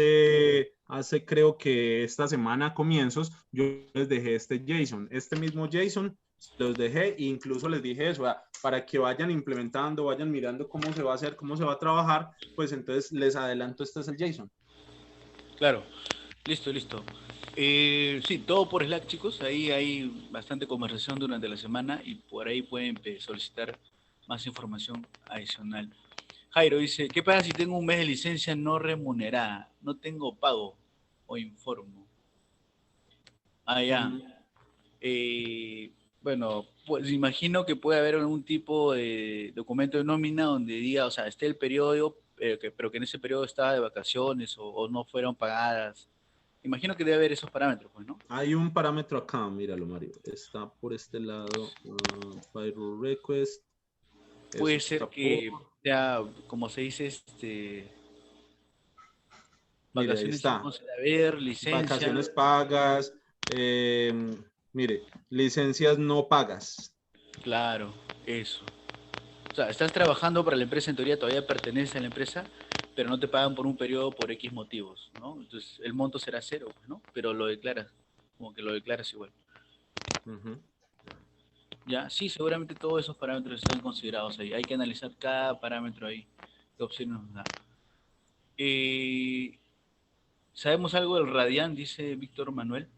Hace creo que esta semana a comienzos, yo les dejé este JSON. Este mismo JSON los dejé e incluso les dije eso, para que vayan implementando, vayan mirando cómo se va a hacer, cómo se va a trabajar, pues entonces les adelanto, este es el JSON. claro. Listo, listo. Sí, todo por Slack, chicos. Ahí hay bastante conversación durante la semana y por ahí pueden solicitar más información adicional. Jairo dice, ¿qué pasa si tengo un mes de licencia no remunerada? No tengo pago o informo. Ah, ya. Mm, Bueno, pues imagino que puede haber algún tipo de documento de nómina donde diga, o sea, esté el periodo, pero que en ese periodo estaba de vacaciones o no fueron pagadas. Imagino que debe haber esos parámetros, pues, ¿no? Hay un parámetro acá, míralo, Mario. Está por este lado, Firewall Request. Eso Puede ser está por, que sea, como se dice, mire, ahí vacaciones sin está. conceder, licencia, Vacaciones pagas, mire, licencias no pagas. claro, eso. O sea, estás trabajando para la empresa, en teoría todavía pertenece a la empresa, pero no te pagan por un periodo por X motivos, ¿no? Entonces el monto será cero, pues, ¿no? Pero lo declaras, como que lo declaras igual. Ujú. Ya, sí, seguramente todos esos parámetros están considerados ahí. Hay que analizar cada parámetro ahí, qué opciones nos da. Eh, ¿Sabemos algo del Radian? Dice Víctor Manuel.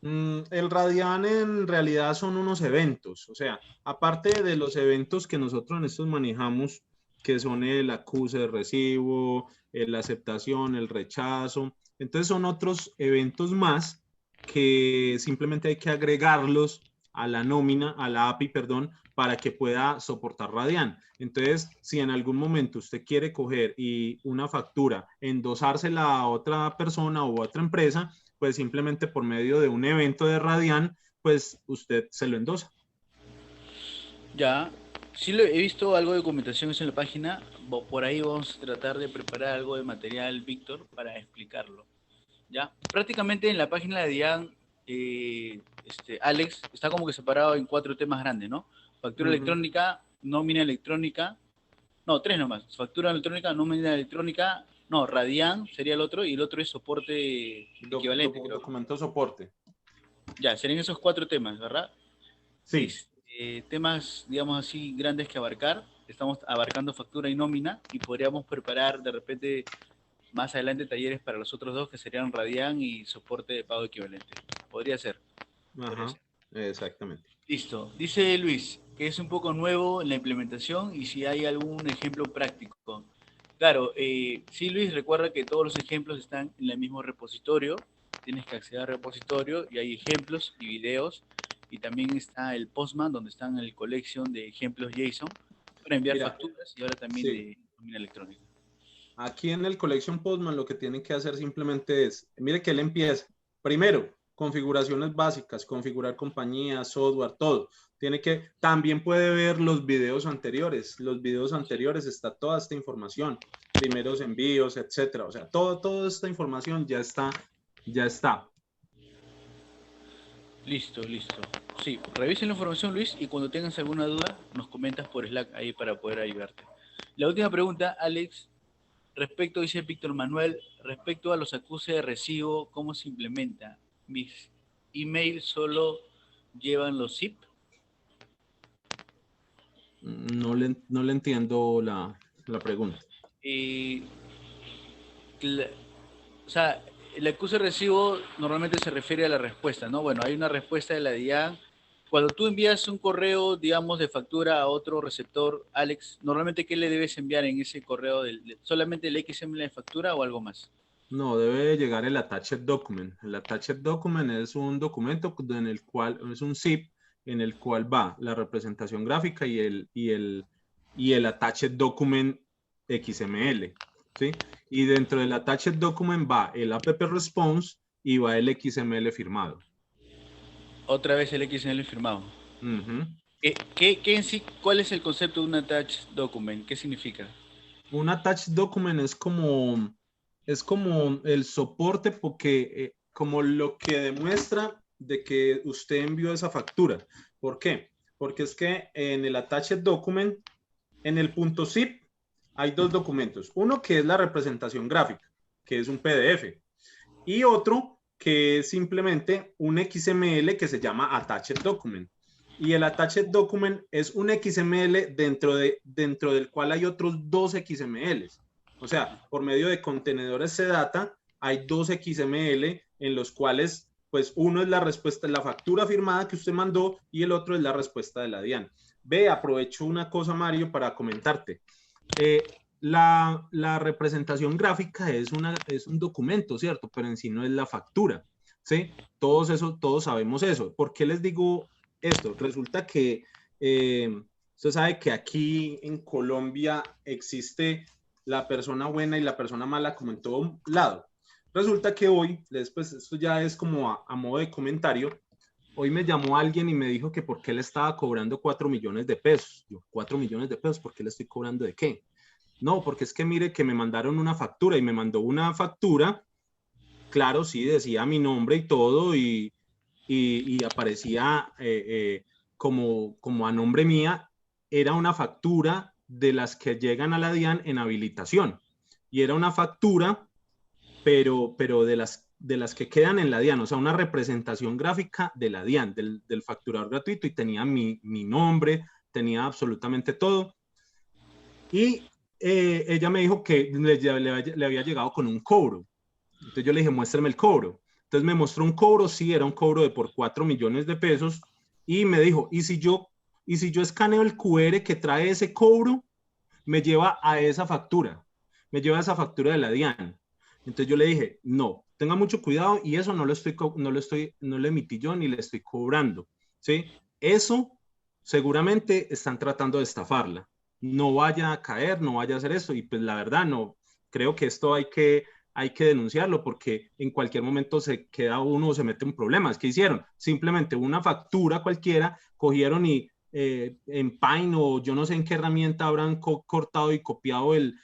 El Radian en realidad son unos eventos, o sea, aparte de los eventos que nosotros en estos manejamos, que son el acuse de recibo, la aceptación, el rechazo, entonces son otros eventos más que simplemente hay que agregarlos a la nómina, a la API, perdón, para que pueda soportar Radian. Entonces, si en algún momento usted quiere coger y una factura, endosársela a otra persona o a otra empresa, pues simplemente por medio de un evento de Radian, pues usted se lo endosa. Ya, sí he visto algo de documentación en la página. Por ahí vamos a tratar de preparar algo de material, Víctor, para explicarlo. Ya, prácticamente en la página de Dian, Alex, está como que separado en 4 temas grandes, ¿no? Factura Uh -huh. electrónica, nómina electrónica, no, 3 nomás. Factura electrónica, nómina electrónica, no, Radian sería el otro y el otro es soporte equivalente, creo. Documento soporte. Ya, serían esos 4 temas, ¿verdad? Sí. Temas, digamos así, grandes que abarcar. Estamos abarcando factura y nómina y podríamos preparar de repente más adelante talleres para los otros dos que serían Radian y soporte de pago equivalente. Podría ser. Podría Ajá, ser. exactamente. Listo. Dice Luis que es un poco nuevo en la implementación y si hay algún ejemplo práctico. Claro, sí, Luis, recuerda que todos los ejemplos están en el mismo repositorio. Tienes que acceder al repositorio y hay ejemplos y videos. Y también está el Postman, donde están el collection de ejemplos JSON para enviar Mira, facturas y ahora también sí. de nómina electrónica. Aquí en el Collection Postman lo que tienen que hacer simplemente es, mire que él empieza. Primero, configuraciones básicas, configurar compañía, software, todo. También puede ver los videos anteriores. Los videos anteriores está toda esta información, primeros envíos, etcétera. O sea, toda esta información ya está. Listo, listo. Sí, revisen la información, Luis, y cuando tengas alguna duda, nos comentas por Slack ahí para poder ayudarte. La última pregunta, Alex, respecto, dice Víctor Manuel, respecto a los acuses de recibo, ¿cómo se implementa? Mis emails solo llevan los zip. No le entiendo la pregunta. Eh, o sea, el acuse de recibo normalmente se refiere a la respuesta, ¿no? Bueno, hay una respuesta de la DIAN. Cuando tú envías un correo, digamos, de factura a otro receptor, Alex, normalmente, ¿qué le debes enviar en ese correo? ¿Solamente el XML de factura o algo más? No, debe llegar el attached document. El attached document es un documento en el cual, es un zip en el cual va la representación gráfica y el attached document XML, ¿sí? Y dentro del attached document va el app response y va el XML firmado. Otra vez el XML firmado. Uh-huh. ¿Qué en sí, cuál es el concepto de un attached document? ¿Qué significa? Un attached document es como el soporte porque como lo que demuestra de que usted envió esa factura. ¿Por qué? Porque es que en el attached document, en el punto zip, hay dos documentos. Uno que es la representación gráfica, que es un PDF, y otro que es simplemente un XML que se llama attached document. Y el attached document es un XML dentro del cual hay otros dos XMLs. O sea, por medio de contenedores CData hay dos XML en los cuales, pues, uno es la respuesta, la factura firmada que usted mandó y el otro es la respuesta de la DIAN. Ve, aprovecho una cosa, Mario, para comentarte. La representación gráfica es un documento, ¿cierto? Pero en sí no es la factura, ¿sí? Todos sabemos eso. ¿Por qué les digo esto? Resulta que usted sabe que aquí en Colombia existe la persona buena y la persona mala como en todo lado. Resulta que hoy, después, esto ya es como a modo de comentario, hoy me llamó alguien y me dijo que por qué le estaba cobrando 4 millones de pesos. Yo, 4 millones de pesos, ¿por qué le estoy cobrando de qué? No, porque es que mire que me mandaron una factura y me mandó una factura, claro, sí, decía mi nombre y todo y aparecía como a nombre mía, era una factura de las que llegan a la DIAN en habilitación y era una factura, pero de las que quedan en la DIAN, o sea, una representación gráfica de la DIAN, del facturador gratuito y tenía mi nombre, tenía absolutamente todo. Y ella me dijo que le había llegado con un cobro. Entonces yo le dije, muéstrame el cobro. Entonces me mostró un cobro, sí, era un cobro de por 4 millones de pesos. Y me dijo, y si yo escaneo el QR que trae ese cobro, me lleva a esa factura, me lleva a esa factura de la DIAN. Entonces yo le dije, no, tenga mucho cuidado y eso no lo emití yo ni le estoy cobrando, ¿sí? Eso seguramente están tratando de estafarla. No vaya a caer, no vaya a hacer eso y pues la verdad no, creo que esto hay que denunciarlo porque en cualquier momento se queda uno o se mete en problemas. ¿Qué hicieron? Simplemente una factura cualquiera, cogieron y en Paint o yo no sé en qué herramienta habrán cortado y copiado el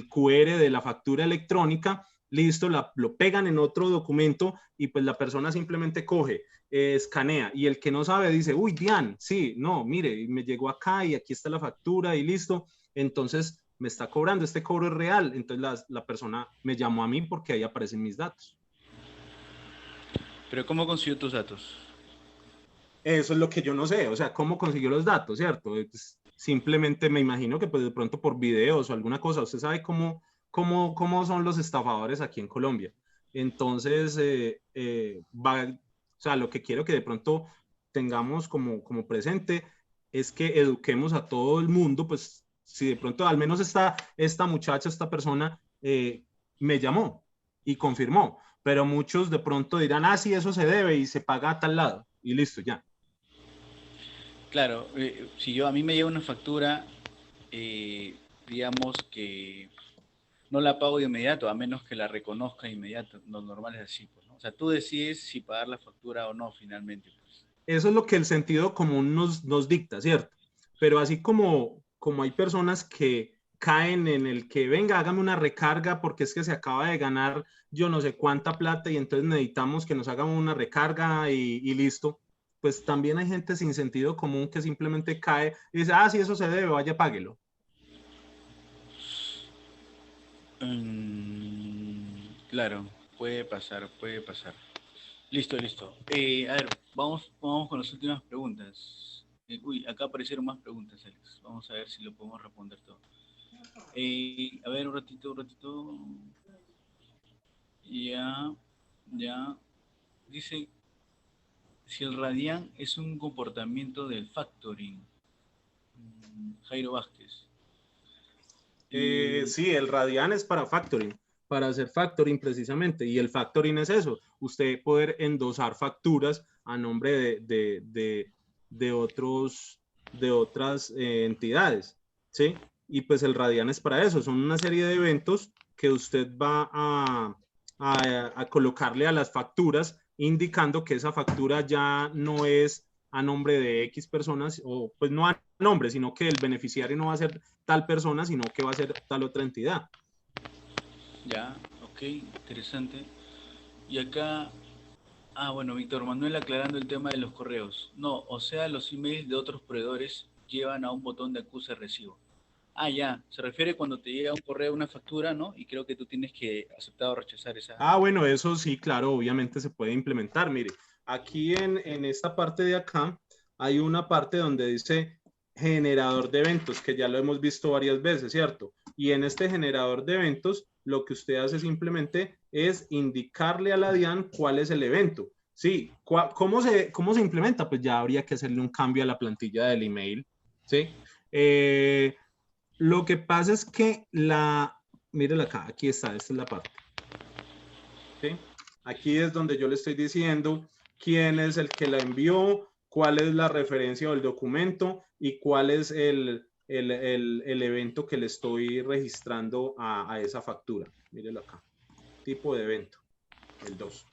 QR de la factura electrónica, listo, lo pegan en otro documento y pues la persona simplemente coge, escanea y el que no sabe dice, uy, Dian, sí, no, mire, me llegó acá y aquí está la factura y listo, entonces me está cobrando, este cobro es real, entonces la persona me llamó a mí porque ahí aparecen mis datos. Pero ¿cómo consiguió tus datos? Eso es lo que yo no sé, o sea, ¿cómo consiguió los datos, cierto? Pues, simplemente me imagino que pues de pronto por videos o alguna cosa, usted sabe cómo son los estafadores aquí en Colombia. Entonces, o sea, lo que quiero que de pronto tengamos como presente es que eduquemos a todo el mundo, pues si de pronto al menos esta muchacha, esta persona me llamó y confirmó, pero muchos de pronto dirán, ah, sí, eso se debe y se paga a tal lado y listo, ya. Claro, si a mí me llega una factura, digamos que no la pago de inmediato, a menos que la reconozca de inmediato. Lo normal es así, pues, ¿no? O sea, tú decides si pagar la factura o no finalmente, pues. Eso es lo que el sentido común nos dicta, ¿cierto? Pero así como hay personas que caen en el que, venga, hágame una recarga porque es que se acaba de ganar yo no sé cuánta plata y entonces necesitamos que nos hagan una recarga y listo. pues también hay gente sin sentido común que simplemente cae y dice, ah, sí, eso se debe, vaya, páguelo. Claro, puede pasar, puede pasar. Listo, listo. A ver, vamos con las últimas preguntas. Uy, acá aparecieron más preguntas, Alex. Vamos a ver si lo podemos responder todo. A ver, un ratito, un ratito. Ya, ya. Dice, si el radian es un comportamiento del factoring. Jairo Vázquez. Sí, el Radian es para hacer factoring precisamente, y el factoring es eso, usted poder endosar facturas a nombre de otras entidades, ¿sí? Y pues el Radian es para eso, son una serie de eventos que usted va a colocarle a las facturas, indicando que esa factura ya no es a nombre de X personas, o pues no a nombre, sino que el beneficiario no va a ser tal persona, sino que va a ser tal otra entidad. Ya, ok, interesante. Y acá, bueno, Víctor Manuel aclarando el tema de los correos. No, o sea, los emails de otros proveedores llevan a un botón de acuse recibo. Ya, se refiere cuando te llega un correo, una factura, ¿no? Y creo que tú tienes que aceptar o rechazar esa. Bueno, eso sí, claro, obviamente se puede implementar. Mire, aquí en esta parte de acá hay una parte donde dice generador de eventos, que ya lo hemos visto varias veces, ¿cierto? Y en este generador de eventos, lo que usted hace simplemente es indicarle a la DIAN cuál es el evento. Sí, ¿cómo se implementa? Pues ya habría que hacerle un cambio a la plantilla del email, ¿sí? Lo que pasa es que mírela acá, aquí está, esta es la parte. ¿Sí? Aquí es donde yo le estoy diciendo quién es el que la envió, cuál es la referencia del documento y cuál es el evento que le estoy registrando a esa factura. Mírelo acá. Tipo de evento, el 2.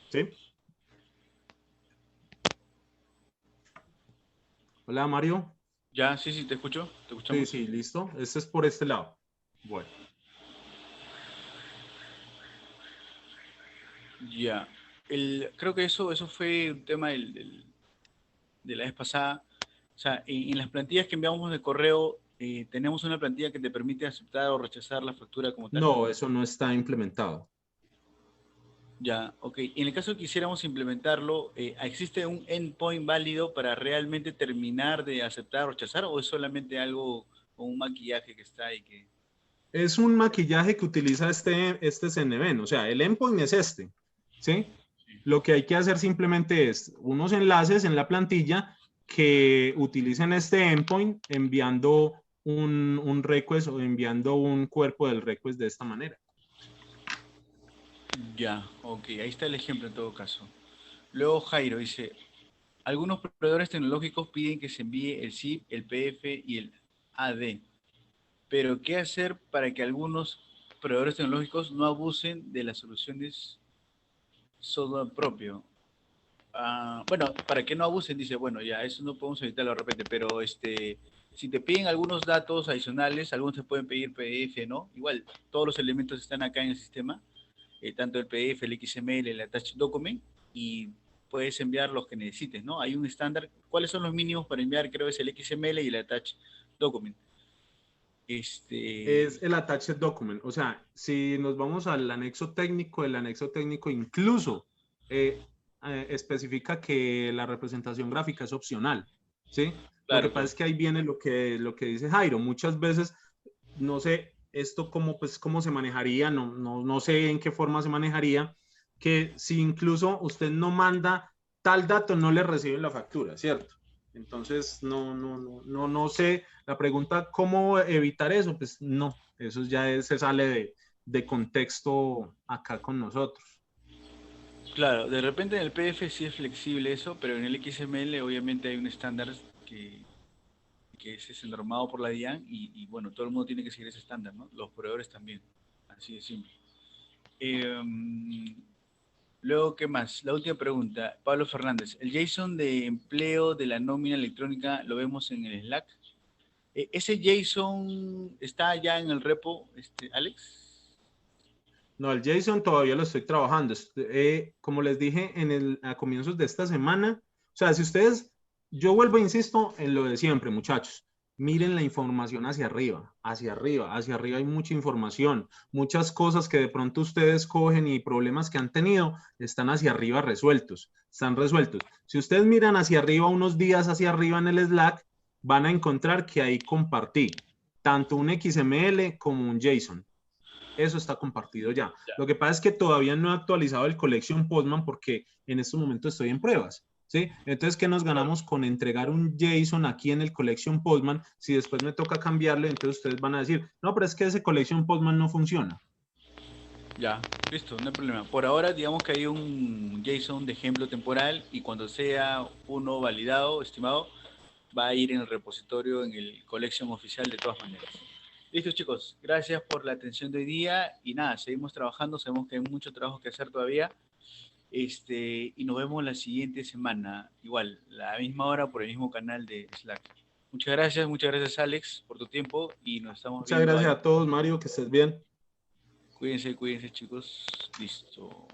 ¿Sí? Hola, Mario. Ya, sí, sí, te escucho, te Sí, escuchamos. sí, listo. Este es por este lado. Bueno. Ya. Creo que eso fue un tema de la vez pasada. O sea, en las plantillas que enviamos de correo, tenemos una plantilla que te permite aceptar o rechazar la factura como tal. No, eso no está implementado. Ya, ok. En el caso que quisiéramos implementarlo, ¿existe un endpoint válido para realmente terminar de aceptar o rechazar o es solamente algo o un maquillaje que está ahí que... Es un maquillaje que utiliza este CNV, o sea, el endpoint es este, ¿sí? Lo que hay que hacer simplemente es unos enlaces en la plantilla que utilicen este endpoint enviando un request o enviando un cuerpo del request de esta manera. Ya, ok. Ahí está el ejemplo en todo caso. Luego Jairo dice, algunos proveedores tecnológicos piden que se envíe el zip, el PF y el AD. Pero ¿qué hacer para que algunos proveedores tecnológicos no abusen de las soluciones software propio? Bueno, para que no abusen, dice, bueno, ya eso no podemos evitarlo de repente, pero si te piden algunos datos adicionales, algunos te pueden pedir PDF, ¿no? Igual, todos los elementos están acá en el sistema, tanto el PDF, el XML, el Attached Document, y puedes enviar los que necesites, ¿no? Hay un estándar. ¿Cuáles son los mínimos para enviar? Creo que es el XML y el Attached Document. Es el attached document, o sea, si nos vamos al anexo técnico, el anexo técnico incluso especifica que la representación gráfica es opcional, ¿sí? Lo que Claro, pasa claro. es que ahí viene lo que dice Jairo, muchas veces, no sé, esto cómo se manejaría, no sé en qué forma se manejaría, que si incluso usted no manda tal dato, no le reciben la factura, ¿cierto? Entonces, no sé, la pregunta, ¿cómo evitar eso? Pues no, eso ya se sale de contexto acá con nosotros. Claro, de repente en el PDF sí es flexible eso, pero en el XML obviamente hay un estándar que, que es normado por la DIAN bueno, todo el mundo tiene que seguir ese estándar, ¿no? Los proveedores también, así de simple. Luego, ¿qué más? La última pregunta, Pablo Fernández. ¿El JSON de empleo de la nómina electrónica lo vemos en el Slack? ¿Ese JSON está ya en el repo, Alex? No, el JSON todavía lo estoy trabajando. Como les dije a comienzos de esta semana, o sea, si ustedes, yo vuelvo, insisto, en lo de siempre, muchachos. Miren la información hacia arriba, hacia arriba, hacia arriba hay mucha información, muchas cosas que de pronto ustedes cogen y problemas que han tenido están hacia arriba resueltos, están resueltos. Si ustedes miran hacia arriba, unos días hacia arriba en el Slack, van a encontrar que ahí compartí tanto un XML como un JSON. Eso está compartido ya. Lo que pasa es que todavía no he actualizado el Collection Postman porque en estos momentos estoy en pruebas. ¿Sí? Entonces, ¿qué nos ganamos con entregar un JSON aquí en el Collection Postman? Si después me toca cambiarlo, entonces ustedes van a decir, no, pero es que ese Collection Postman no funciona. Ya, listo, no hay problema. Por ahora, digamos que hay un JSON de ejemplo temporal y cuando sea uno validado, estimado, va a ir en el repositorio, en el collection oficial de todas maneras. Listo, chicos. Gracias por la atención de hoy día y nada, seguimos trabajando. Sabemos que hay mucho trabajo que hacer todavía. Y nos vemos la siguiente semana. Igual, la misma hora por el mismo canal de Slack. Muchas gracias Alex por tu tiempo y nos estamos Muchas viendo gracias ahí. a todos, Mario, que estés bien. Cuídense, cuídense chicos. Listo.